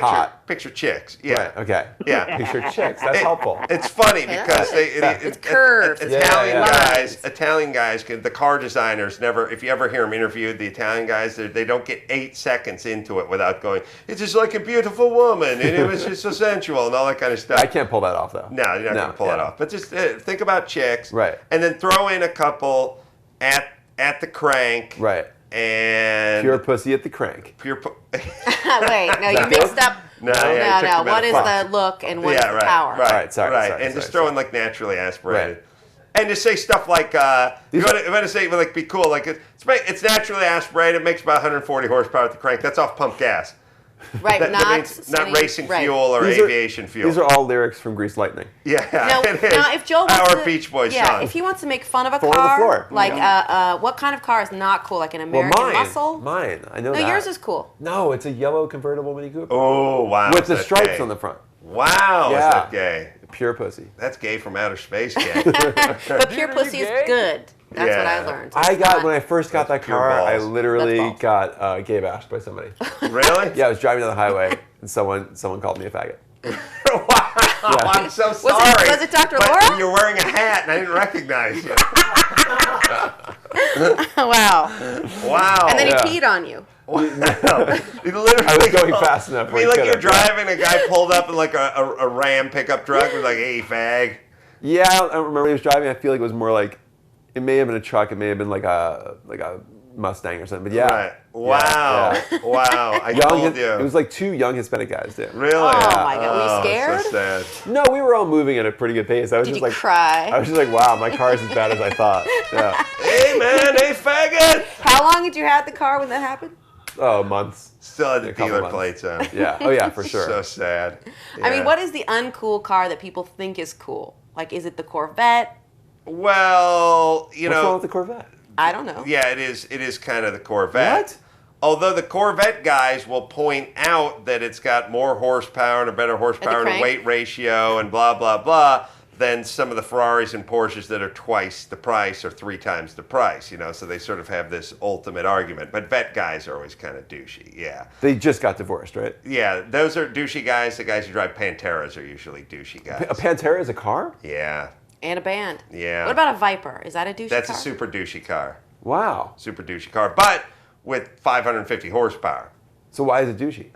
picture chicks. Yeah. Right. Okay. Yeah. Picture chicks. That's helpful. It's funny because it's curves. Italian guys, the car designers never. If you ever hear them interviewed, the Italian guys, they don't get 8 seconds into it without going, "It's just like a beautiful woman, and it was just so sensual," and all that kind of stuff. I can't pull that off though. No, you're not going to pull it off. But just think about chicks, right? And then throw in a couple at the crank, right? And pure pussy at the crank. Pure. Wait, no, you mixed up. No. What is the look and what is the power? Right. Sorry. Just throw in like naturally aspirated. Right. And just say stuff like, you want to say, like, be cool, like, it's naturally aspirated, it makes about 140 horsepower at the crank. That's off pump gas. Right, that means not racing fuel or aviation fuel. These are all lyrics from Grease Lightning. Yeah, it is. Now, if Joel wants Our Beach Boys song. if he wants to make fun of a Four on the car, floor. like, what kind of car is not cool? Like an American Muscle? Mine. I know that. No, yours is cool. No, it's a yellow convertible Mini Cooper. Oh, wow. With the stripes on the front. Wow, yeah. Is that gay? Pure pussy. That's gay from outer space, gay. But pure pussy is good. That's what I learned. When I first got that car, I literally got gay bashed by somebody. Really? Yeah, I was driving down the highway and someone called me a faggot. Wow, I'm so sorry. Was it Dr. But Laura? you're wearing a hat and I didn't recognize you. Wow. And then he peed on you. No. He literally I was going fast enough. I mean, like you're driving, a guy pulled up in like a Ram pickup truck was like, "Hey, fag." Yeah, I don't remember he was driving. I feel like it was more like, it may have been a truck. It may have been like a Mustang or something. But yeah. Right. Wow. Yeah. Wow. I told you. It was like 2 young Hispanic guys, dude. Really? Oh my God. Were you scared? So sad. No, we were all moving at a pretty good pace. I was Did just you like, cry? I was just like, wow, my car is as bad as I thought. Yeah. Hey, man. Hey, faggot. How long had you had the car when that happened? Oh, months. Still had the dealer plates on. Yeah. Oh, yeah, for sure. So sad. Yeah. I mean, what is the uncool car that people think is cool? Like, is it the Corvette? Well, you know. What's wrong with the Corvette? I don't know. Yeah, it is. It is kind of the Corvette. What? Although the Corvette guys will point out that it's got more horsepower and a better horsepower to weight ratio and blah, blah, blah than some of the Ferraris and Porsches that are twice the price or 3 times the price, you know, so they sort of have this ultimate argument. But vet guys are always kind of douchey, yeah. They just got divorced, right? Yeah, those are douchey guys. The guys who drive Panteras are usually douchey guys. A Pantera is a car? Yeah. And a band. Yeah. What about a Viper? Is that a douchey car? That's a super douchey car. Wow. Super douchey car, but with 550 horsepower. So why is it douchey?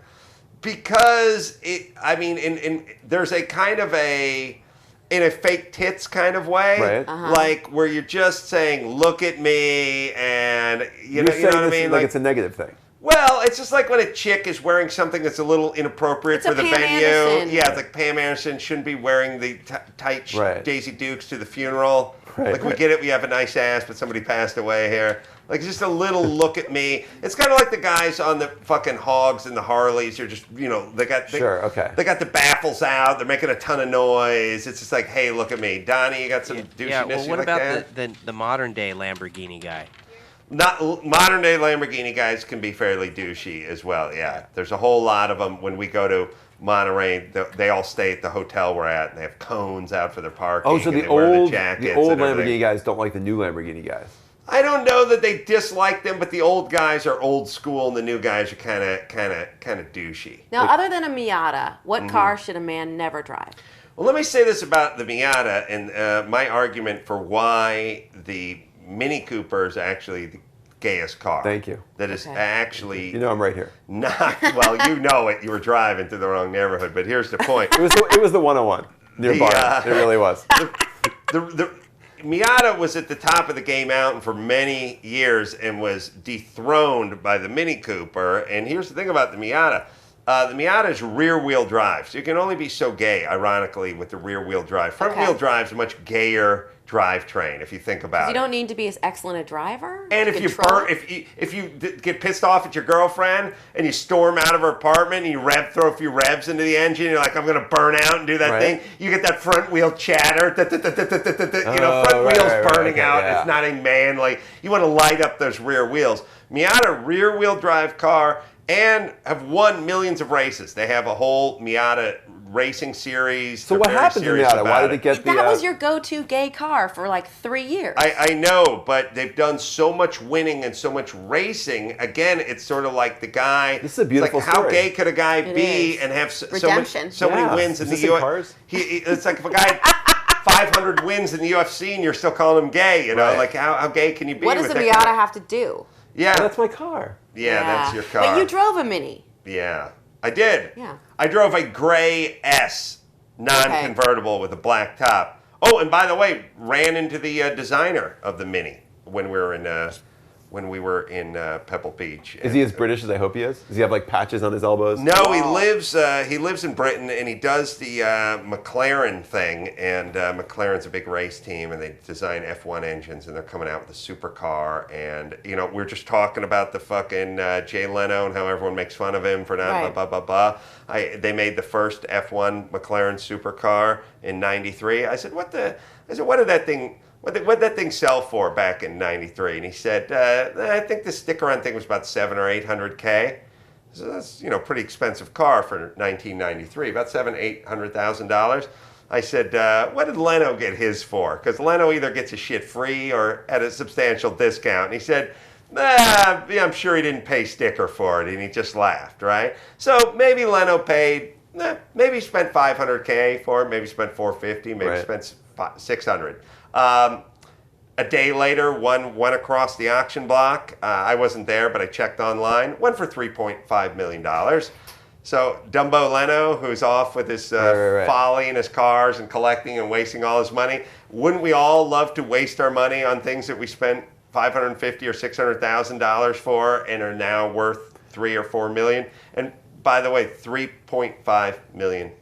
Because there's a kind of in a fake tits kind of way, right? Like where you're just saying, "Look at me," and you know what I mean. Like it's a negative thing. Well, it's just like when a chick is wearing something that's a little inappropriate for the Pam venue. Anderson. Yeah, it's like Pam Anderson shouldn't be wearing the tight Daisy Dukes to the funeral. Right. Like we get it, we have a nice ass, but somebody passed away here. Like just a little look at me. It's kind of like the guys on the fucking hogs and the Harleys. You're just, you know, they got the baffles out. They're making a ton of noise. It's just like, hey, look at me, Donnie. You got some douchiness. Yeah. Well, what like about the modern day Lamborghini guy? Not modern day Lamborghini guys can be fairly douchey as well. Yeah, there's a whole lot of them when we go to Monterey, they all stay at the hotel we're at, and they have cones out for their parking. Oh, so and the they wear old jackets Lamborghini guys don't like the new Lamborghini guys. I don't know that they dislike them, but the old guys are old school, and the new guys are kind of douchey. Now, other than a Miata, what car should a man never drive? Well, let me say this about the Miata, and my argument for why the Mini Cooper is actually the gayest car. Thank you. That is actually... You know I'm right here. Not, well, you know it. You were driving through the wrong neighborhood, but here's the point. It was the 101 nearby. It really was. The Miata was at the top of the gay mountain for many years and was dethroned by the Mini Cooper. And here's the thing about the Miata. The Miata is rear-wheel drive, so you can only be so gay, ironically, with the rear-wheel drive. Front-wheel drive is a much gayer drivetrain, if you think about it. You don't need to be as excellent a driver. And if you get pissed off at your girlfriend and you storm out of her apartment and you throw a few revs into the engine, you're like, I'm going to burn out and do that thing. You get that front wheel chatter. Front wheels burning out. It's not a manly. You want to light up those rear wheels. Miata rear-wheel drive car, and have won millions of races. They have a whole Miata racing series. So what happened to Miata? Why did it get That was your go-to gay car for like 3 years. I know, but they've done so much winning and so much racing. Again, it's sort of like the guy. This is a beautiful story. How gay could a guy be and have so many wins in the UFC? It's like if a guy had 500 wins in the UFC and you're still calling him gay. You know, like how gay can you be? What does the Miata have to do? Yeah, that's my car. Yeah, that's your car. But you drove a Mini. Yeah, I did. Yeah. I drove a gray S non-convertible with a black top. Oh, and by the way, ran into the designer of the Mini when we were in Pebble Beach. Is he as British as I hope he is? Does he have like patches on his elbows? No, he lives in Britain, and he does the McLaren thing. And McLaren's a big race team, and they design F1 engines, and they're coming out with a supercar. And we're just talking about the fucking Jay Leno and how everyone makes fun of him for not blah blah blah blah. They made the first F1 McLaren supercar in '93. I said, what did that thing? What did that thing sell for back in '93? And he said, I think the sticker-on thing was about $700,000 or $800,000. So that's pretty expensive car for 1993, about $700,000-800,000. I said, what did Leno get his for? Because Leno either gets his shit free or at a substantial discount. And he said, I'm sure he didn't pay sticker for it, and he just laughed, right? So maybe Leno paid, maybe he spent $500,000 for it, maybe spent $450,000, maybe spent $600,000. A day later, one went across the auction block. I wasn't there, but I checked online. Went for $3.5 million. So Dumbo Leno, who's off with his folly in his cars and collecting and wasting all his money, wouldn't we all love to waste our money on things that we spent $550,000 or $600,000 for and are now worth $3 or $4 million? And by the way, $3.5 million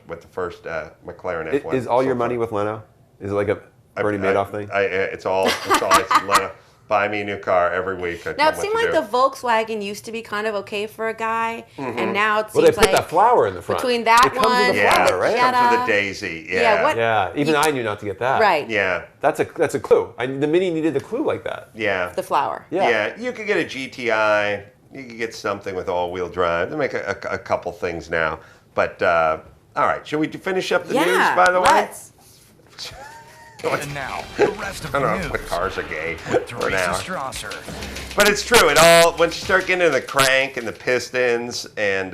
with the first McLaren F1. Is all your money with Leno? Is it like a Bernie Madoff thing? It's all Leno. Buy me a new car every week. Now, it seemed like the Volkswagen used to be kind of okay for a guy, and now it seems they put that flower in the front. Between that it comes with a flower, right? It comes with a daisy. Yeah. Even I knew not to get that. Right. Yeah. That's a clue. The Mini needed a clue like that. Yeah. The flower. Yeah. You could get a GTI. You could get something with all-wheel drive. They make a couple things now. But, all right. Shall we finish up the news, by the way? Let's. And now, the rest of the news. I don't know if cars are gay for Teresa now. Strasser. But it's true. Once you start getting into the crank and the pistons and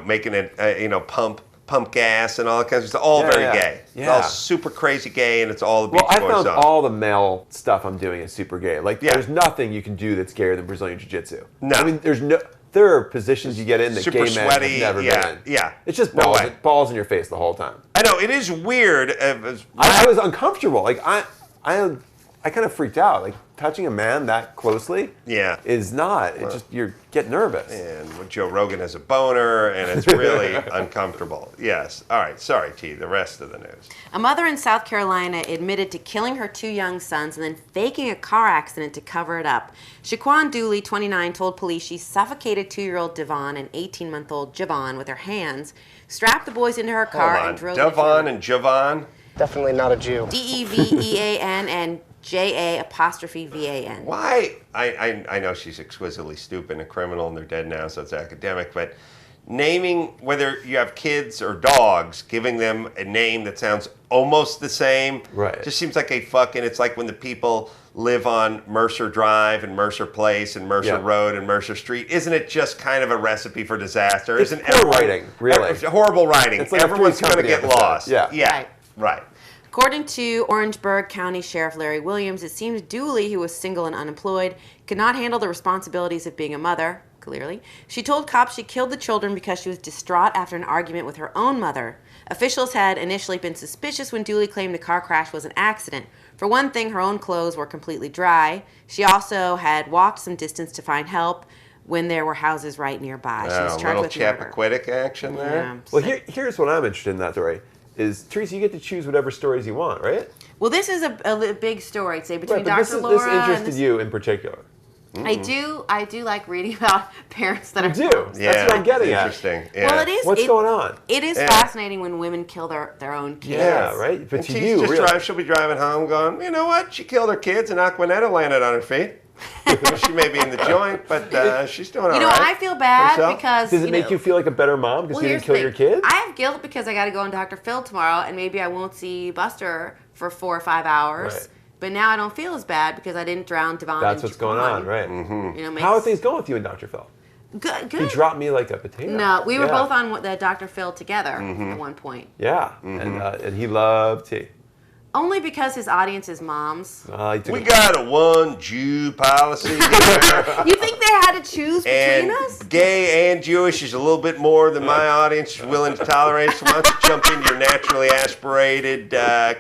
making it, pump gas and all that kind of stuff, it's all very gay. It's all super crazy gay, and it's all the Beach Boys I found songs. all the male stuff I'm doing is super gay. Like, there's nothing you can do that's gayer than Brazilian Jiu-Jitsu. No. I mean, there are positions you get in that super gay men sweaty, have never been in. Yeah. It's just balls in your face the whole time. I know, it is weird. I was uncomfortable. Like, I kind of freaked out. Like, touching a man that closely is not. It's just, you get nervous. And Joe Rogan has a boner, and it's really uncomfortable. Yes. All right. Sorry, T. The rest of the news. A mother in South Carolina admitted to killing her 2 young sons and then faking a car accident to cover it up. Shaquan Dooley, 29, told police she suffocated 2-year-old Devon and 18-month-old Javon with her hands, strapped the boys into her car, and drove Devon and Javon? Definitely not a Jew. Devean and JA''VAN. Why? I know she's exquisitely stupid and a criminal, and they're dead now, so it's academic. But naming, whether you have kids or dogs, giving them a name that sounds almost the same, just seems like it's like when the people live on Mercer Drive and Mercer Place and Mercer Road and Mercer Street. Isn't it just kind of a recipe for disaster? It's poor writing, really. Horrible writing. It's like everyone's going to get lost. Yeah. Right. According to Orangeburg County Sheriff Larry Williams, it seems Dooley, who was single and unemployed, could not handle the responsibilities of being a mother, clearly. She told cops she killed the children because she was distraught after an argument with her own mother. Officials had initially been suspicious when Dooley claimed the car crash was an accident. For one thing, her own clothes were completely dry. She also had walked some distance to find help when there were houses right nearby. She was charged with murder. Chappaquiddick action there. Yeah, well, here's what I'm interested in that story. Is Teresa, you get to choose whatever stories you want, right? Well, this is a big story, say, between but Dr. Laura this interested you in particular. Mm-hmm. I do like reading about parents that are... You do? Yeah, that's what I'm getting at. Interesting. Yeah. Well, it is. What's going on? It is fascinating when women kill their own kids. Yeah, right? But to you, really. She'll be driving home going, you know what? She killed her kids and Aquanetta landed on her feet. She may be in the joint, but she's doing all right. You know, I feel bad because... Does it make you feel like a better mom because you didn't kill your kids? I have guilt because I got to go on Dr. Phil tomorrow, and maybe I won't see Buster for 4 or 5 hours. Right. But now I don't feel as bad because I didn't drown Devon. That's what's going on, right? Mm-hmm. You know, how are things going with you and Dr. Phil? Good. He dropped me like a potato. No, we were both on the Dr. Phil together at one point. Yeah, and he loved tea. Only because his audience is moms. We got a one Jew policy here. You think they had to choose between us? Gay and Jewish is a little bit more than my audience is willing to tolerate. So why don't you jump in your naturally aspirated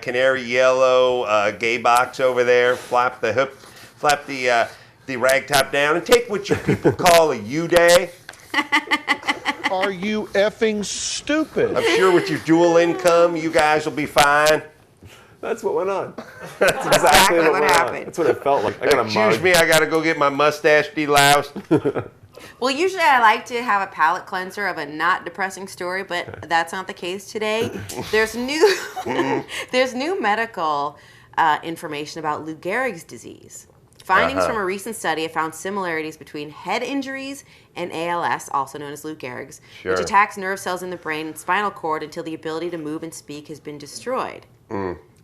canary yellow gay box over there, flap the rag top down, and take what you people call a U-Day. Are you effing stupid? I'm sure with your dual income, you guys will be fine. That's what went on. That's exactly what happened. That's what it felt like. Excuse me, I got to go get my mustache deloused. Well, usually I like to have a palate cleanser of a not depressing story, but that's not the case today. There's new medical information about Lou Gehrig's disease. Findings from a recent study have found similarities between head injuries and ALS, also known as Lou Gehrig's, which attacks nerve cells in the brain and spinal cord until the ability to move and speak has been destroyed.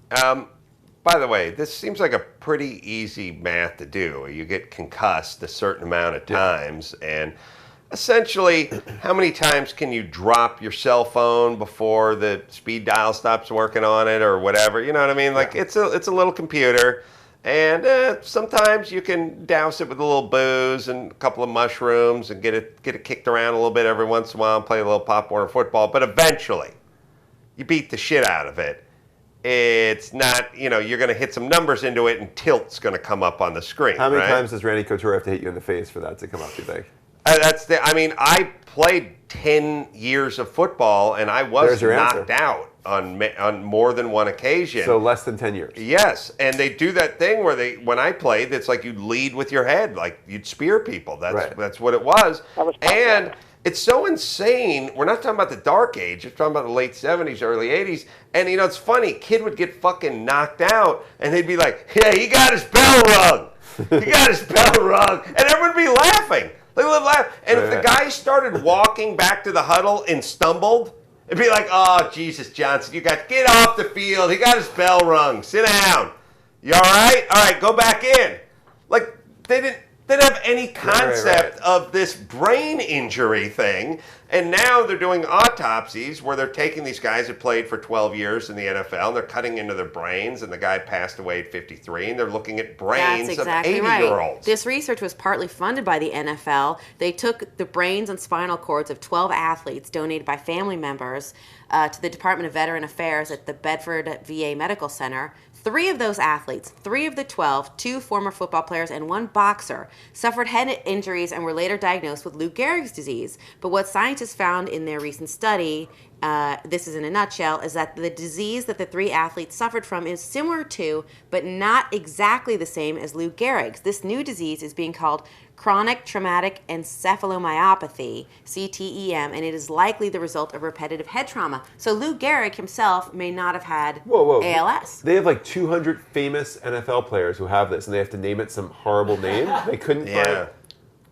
By the way, this seems like a pretty easy math to do. You get concussed a certain amount of times, and essentially, how many times can you drop your cell phone before the speed dial stops working on it or whatever? You know what I mean? Like it's a little computer, and sometimes you can douse it with a little booze and a couple of mushrooms and get it kicked around a little bit every once in a while and play a little Pop Warner football. But eventually, you beat the shit out of it. It's not, you're going to hit some numbers into it and tilt's going to come up on the screen. How many times does Randy Couture have to hit you in the face for that to come up, you think? I played 10 years of football and I was knocked out on more than one occasion. So less than 10 years. Yes, and they do that thing where when I played, it's like you'd lead with your head, like you'd spear people. That's what it was. And it's so insane. We're not talking about the dark age. We're talking about the late 70s, early 80s. And, it's funny. Kid would get fucking knocked out, and they'd be like, yeah, he got his bell rung. He got his bell rung. And everyone would be laughing. They would laugh. And if the guy started walking back to the huddle and stumbled, it'd be like, oh, Jesus, Johnson, you got to get off the field. He got his bell rung. Sit down. You all right? All right, go back in. Like, they didn't have any concept of this brain injury thing. And now they're doing autopsies where they're taking these guys that played for 12 years in the NFL, and they're cutting into their brains, and the guy passed away at 53, and they're looking at brains of 80-year-olds. This research was partly funded by the NFL. They took the brains and spinal cords of 12 athletes donated by family members to the Department of Veteran Affairs at the Bedford VA Medical Center. 3 of those athletes, 3 of the 12, 2 former football players and 1 boxer, suffered head injuries and were later diagnosed with Lou Gehrig's disease. But what scientists found in their recent study, this is in a nutshell, is that the disease that the 3 athletes suffered from is similar to, but not exactly the same as Lou Gehrig's. This new disease is being called chronic traumatic encephalomyopathy, CTEM, and it is likely the result of repetitive head trauma. So Lou Gehrig himself may not have had ALS. They have like 200 famous NFL players who have this, and they have to name it some horrible name. They couldn't find...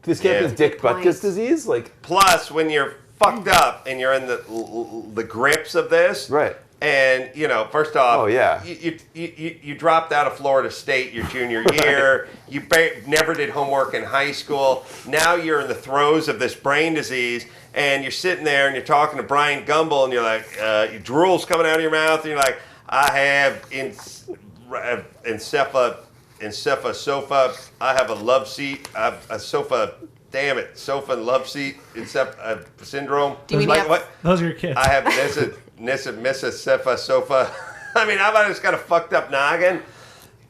This can't be Dick Butkus disease? Plus, when you're fucked up and you're in the grips of this. Right. And, you know, first off, oh, yeah. you dropped out of Florida State your junior year. You never did homework in high school. Now you're in the throes of this brain disease, and you're sitting there and you're talking to Brian Gumble, and you're like, your drool's coming out of your mouth, and you're like, I have sofa. I have a love seat. I have a sofa. Damn it, sofa and love seat syndrome. Do you mean what? Those are your kids. I have Mrs. Sofa. I mean, how about it's got a fucked up noggin?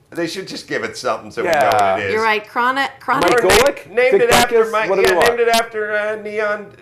They should just give it something so we know what it is. You're right. Chronic. Named it after Neon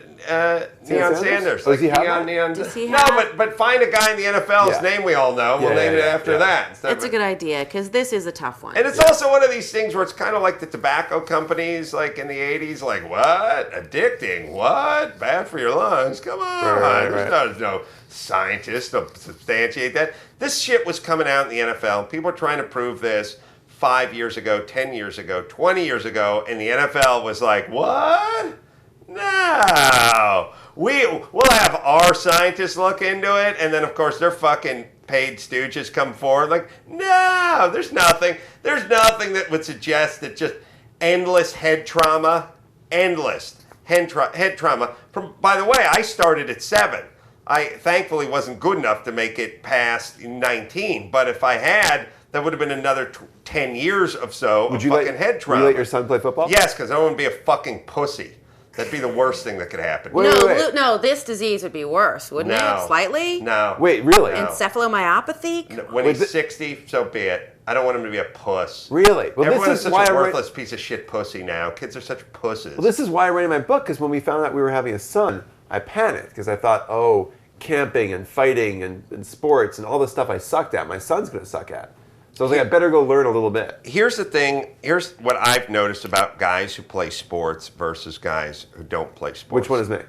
Sanders. Does he have Does he have but find a guy in the NFL's name we all know. We'll name it after that. That's a good idea, because this is a tough one. And it's also one of these things where it's kind of like the tobacco companies, like in the 80s, like, what? Addicting? What? Bad for your lungs? Come on. There's no scientists to substantiate that. This shit was coming out in the NFL. People were trying to prove this 5 years ago, 10 years ago, 20 years ago, and the NFL was like, what? No. We'll have our scientists look into it, and then, of course, their fucking paid stooges come forward like, no, there's nothing. There's nothing that would suggest that just endless head trauma, head trauma. By the way, I started at 7. I thankfully wasn't good enough to make it past 19, but if I had, that would have been another 10 years of head trauma. Would you let your son play football? Yes, because I don't want to be a fucking pussy. That'd be the worst thing that could happen. No, this disease would be worse, wouldn't it? Slightly? No. Wait, really? No. Encephalomyopathy? No, when he's 60, so be it. I don't want him to be a puss. Really? Well, everyone is such a worthless piece of shit pussy now. Kids are such pusses. Well, this is why I wrote in my book, because when we found out we were having a son, I panicked, because I thought, camping and fighting and sports and all the stuff I sucked at, my son's going to suck at. So I was like, I better go learn a little bit. Here's the thing. Here's what I've noticed about guys who play sports versus guys who don't play sports. Which one is me?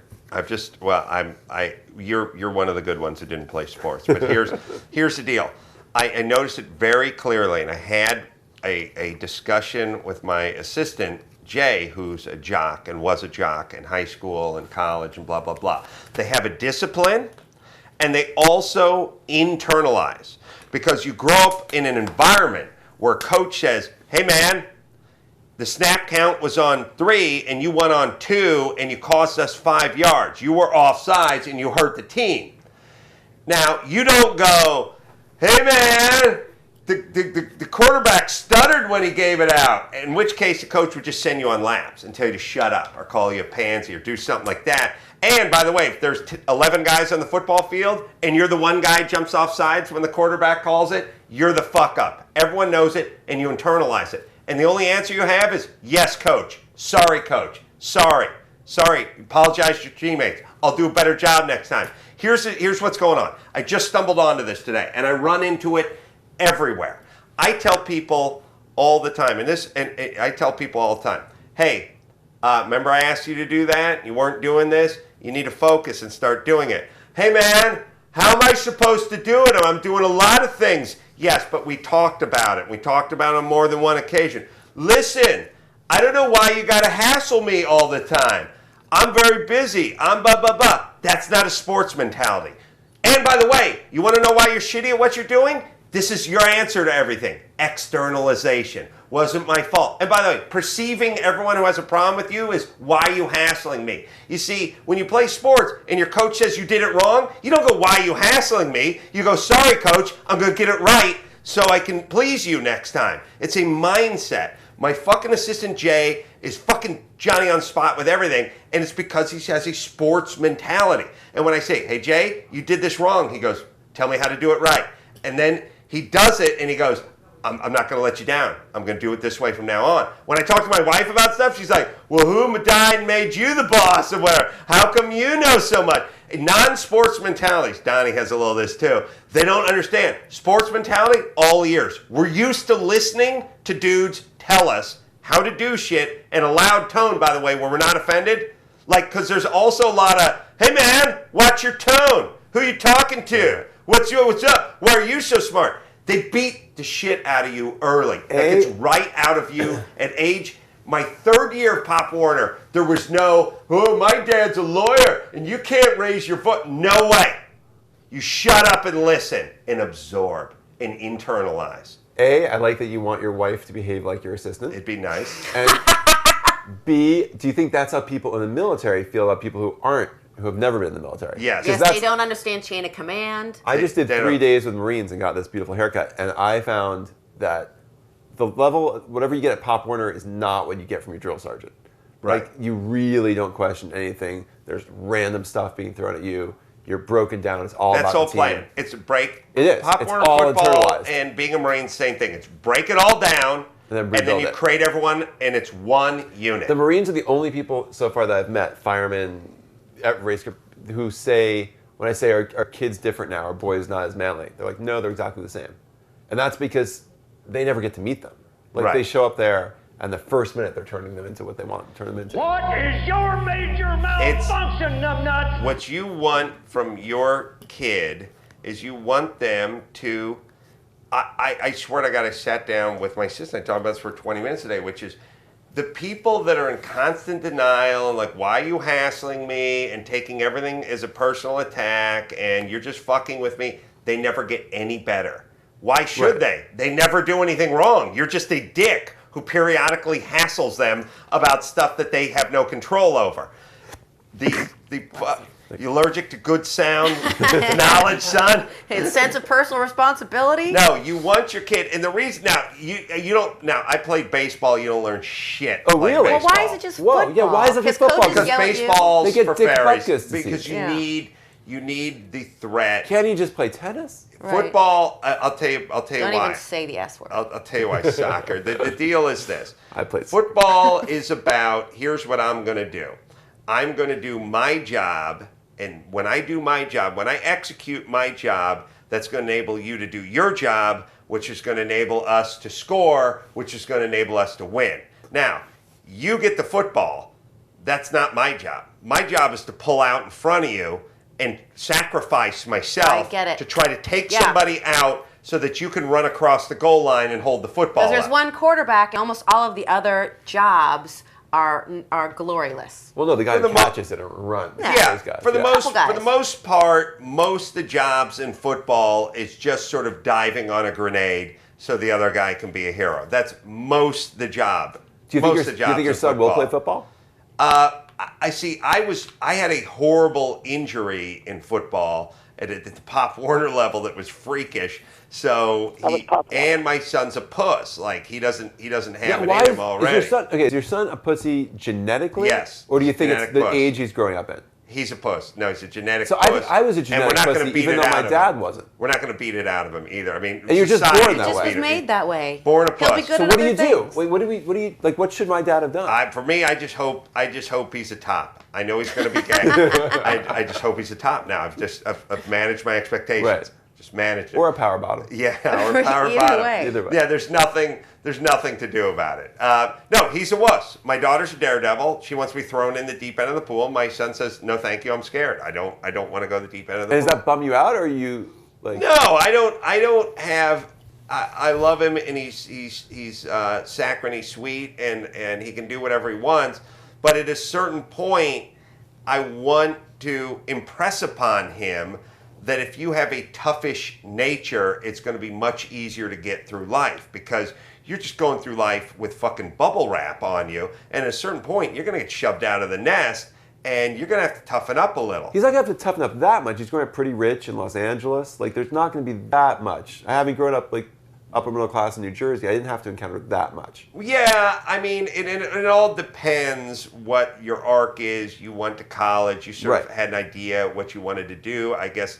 You're one of the good ones who didn't play sports. But here's the deal. I noticed it very clearly, and I had a discussion with my assistant, Jay, who's a jock and was a jock in high school and college and blah, blah, blah. They have a discipline, and they also internalize. Because you grow up in an environment where a coach says, hey man, the snap count was on 3 and you went on 2 and you cost us 5 yards. You were offsides and you hurt the team. Now, you don't go, hey man, the quarterback stuttered when he gave it out. In which case the coach would just send you on laps and tell you to shut up or call you a pansy or do something like that. And by the way, if there's 11 guys on the football field and you're the one guy who jumps off sides when the quarterback calls it, you're the fuck up. Everyone knows it and you internalize it. And the only answer you have is, yes, coach. Sorry, coach. Sorry. Apologize to your teammates. I'll do a better job next time. Here's what's going on. I just stumbled onto this today and I run into it everywhere. I tell people all the time, hey, remember I asked you to do that? You weren't doing this? You need to focus and start doing it. Hey man, how am I supposed to do it? I'm doing a lot of things. Yes, but we talked about it. We talked about it on more than one occasion. Listen, I don't know why you got to hassle me all the time. I'm very busy. I'm blah, blah, blah. That's not a sports mentality. And by the way, you want to know why you're shitty at what you're doing? This is your answer to everything. Externalization. Wasn't my fault. And by the way, perceiving everyone who has a problem with you is, why are you hassling me? You see, when you play sports and your coach says you did it wrong, you don't go, why are you hassling me? You go, sorry, coach, I'm going to get it right so I can please you next time. It's a mindset. My fucking assistant, Jay, is fucking Johnny on spot with everything, and it's because he has a sports mentality. And when I say, hey, Jay, you did this wrong, he goes, tell me how to do it right. And then he does it, and he goes, I'm not going to let you down. I'm going to do it this way from now on. When I talk to my wife about stuff, she's like, well, who died and made you the boss of where? How come you know so much? Non-sports mentalities, Donnie has a little of this too, they don't understand. Sports mentality, all ears. We're used to listening to dudes tell us how to do shit in a loud tone, by the way, where we're not offended. Like, because there's also a lot of, hey man, watch your tone. Who you talking to? What's up? Why are you so smart? They beat the shit out of you early. That gets right out of you at age. My 3rd year of Pop Warner, there was no, oh, my dad's a lawyer. and you can't raise your voice. No way. You shut up and listen and absorb and internalize. A, I like that you want your wife to behave like your assistant. It'd be nice. And B, do you think that's how people in the military feel about people who have never been in the military? Yes. Yes, they don't understand chain of command. I just did 3 days with Marines and got this beautiful haircut, and I found that the level, whatever you get at Pop Warner, is not what you get from your drill sergeant. Right. Like, you really don't question anything. There's random stuff being thrown at you. You're broken down. It's all That's about all the playing. team. It's a break. It is. Pop It's Warner all football internalized. and being a Marine, same thing. It's break it all down, and then you create everyone, and it's one unit. The Marines are the only people so far that I've met, firemen, race group, who say, when I say, are kids different now? Are boys not as manly? They're like, no, they're exactly the same. And that's because they never get to meet them. Like, they show up there, and the first minute they're turning them into what they want to turn them into. What is your major malfunction, numbnuts? What you want from your kid is you want them to... I swear to God, I sat down with my sister. I talked about this for 20 minutes today, which is the people that are in constant denial and like, why are you hassling me and taking everything as a personal attack and you're just fucking with me, they never get any better. Why should they? They never do anything wrong. You're just a dick who periodically hassles them about stuff that they have no control over. You allergic to good sound knowledge, son? Hey, sense of personal responsibility? No, you want your kid, and the reason now you don't. Now I played baseball. You don't learn shit. Oh, really? Well, why is it just football? Yeah, why is it just football? Because baseball's they get for Dick fairies. Butkus Because you need the threat. Can't you just play tennis? Football. I'll tell you Don't why. even say the S word. I'll tell you why. Soccer. The deal is this. I played football. Is about here's what I'm going to do. I'm going to do my job. And when I do my job, when I execute my job, that's going to enable you to do your job, which is going to enable us to score, which is going to enable us to win. Now, you get the football. That's not my job. My job is to pull out in front of you and sacrifice myself to try to take somebody out so that you can run across the goal line and hold the football. Because there's one quarterback, and almost all of the other jobs are gloryless. Well, no, the guy who catches it and runs. Yeah, those guys. for the most part, most of the jobs in football is just sort of diving on a grenade so the other guy can be a hero. That's most the job. Do you think your son will play football? I see. I had a horrible injury in football at the Pop Warner level that was freakish. So and my son's a puss. Like he doesn't have it in him already. Is your son a pussy genetically? Yes. Or do you think it's the puss. age he's growing up in? He's a puss. No, he's a genetic puss. So I was a genetic pussy, even though my dad wasn't. We're not going to beat it out of him either. I mean, and you're just born that way. He just was made that way. Born a puss. He'll be good so at what do other you things. do? Wait, what do you like? What should my dad have done? For me, I just hope he's a top. I know he's going to be gay. I just hope he's a top now. I've managed my expectations. Right. Just managed it. Or a power bottom. Yeah, or a power bottom. Either way. Yeah, there's nothing to do about it. No, he's a wuss. My daughter's a daredevil. She wants to be thrown in the deep end of the pool. My son says, "No, thank you. I'm scared. I don't want to go to the deep end of the pool." Does that bum you out, or are you like? No, I don't have. I love him, and he's saccharine, he's sweet, and he can do whatever he wants. But at a certain point, I want to impress upon him that if you have a toughish nature, it's going to be much easier to get through life because you're just going through life with fucking bubble wrap on you. And at a certain point, you're going to get shoved out of the nest and you're going to have to toughen up a little. He's not going to have to toughen up that much. He's growing up pretty rich in Los Angeles. Like, there's not going to be that much. I haven't grown up, like, upper middle class in New Jersey. I didn't have to encounter that much. Yeah, I mean, it all depends what your arc is. You went to college. You sort of had an idea what you wanted to do. I guess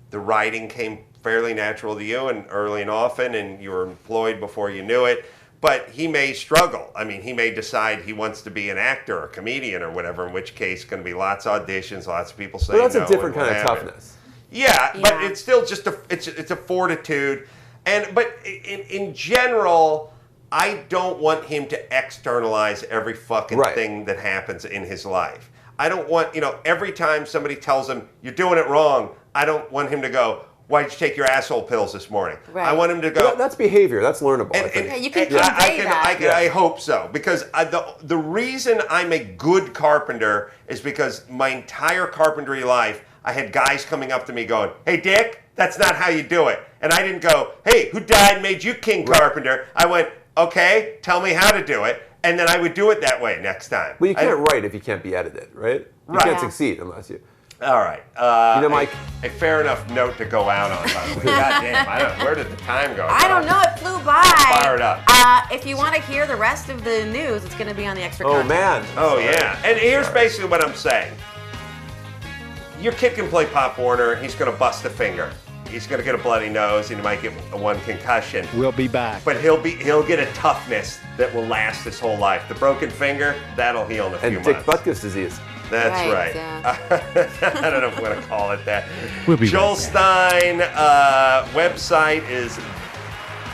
the writing came fairly natural to you and early and often, and you were employed before you knew it. But he may struggle. I mean, he may decide he wants to be an actor or a comedian or whatever, in which case going to be lots of auditions, lots of people saying no. But that's a different kind of toughness. Yeah, but it's still just it's a fortitude. But in general, I don't want him to externalize every fucking thing that happens in his life. I don't want, every time somebody tells him, you're doing it wrong, I don't want him to go, why'd you take your asshole pills this morning? Right. I want him to go. That's behavior. That's learnable. I think. Yeah, you can convey that. I hope so, because the reason I'm a good carpenter is because my entire carpentry life, I had guys coming up to me going, "Hey, Dick, that's not how you do it." And I didn't go, "Hey, who died and made you king carpenter?" I went, "Okay, tell me how to do it." And then I would do it that way next time. Well, you can't write if you can't be edited, right? You can't succeed unless you... All right. Mike... A fair enough note to go out on, by the way. God damn, I don't know. Where did the time go? I don't know. It flew by. Fired up. If you want to hear the rest of the news, it's going to be on the extra content. Man. Oh, yeah. And here's basically what I'm saying. Your kid can play Pop Warner. He's going to bust a finger. He's going to get a bloody nose, and he might get one concussion. We'll be back. But he'll get a toughness that will last his whole life. The broken finger, that'll heal in a few months. And Dick Butkus disease. That's right. I don't know if I'm going to call it that. We'll be Joel right Stein website is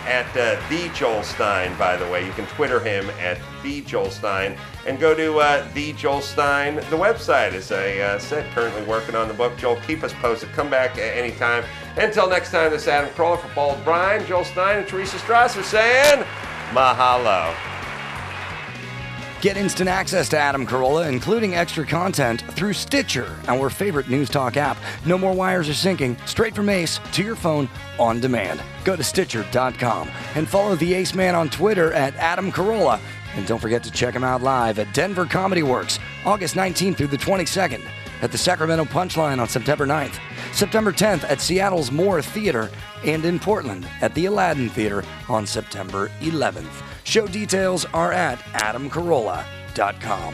at The Joel Stein, by the way. You can Twitter him at The Joel Stein. And go to The Joel Stein, the website, as I said, currently working on the book. Joel, keep us posted. Come back at any time. Until next time, this is Adam Carolla for Bald Bryan, Joel Stein, and Teresa Strasser saying mahalo. Get instant access to Adam Carolla, including extra content, through Stitcher, our favorite news talk app. No more wires or syncing, straight from Ace to your phone on demand. Go to Stitcher.com and follow the Ace Man on Twitter at Adam Carolla. And don't forget to check him out live at Denver Comedy Works, August 19th through the 22nd, at the Sacramento Punchline on September 9th, September 10th at Seattle's Moore Theater, and in Portland at the Aladdin Theater on September 11th. Show details are at adamcarolla.com.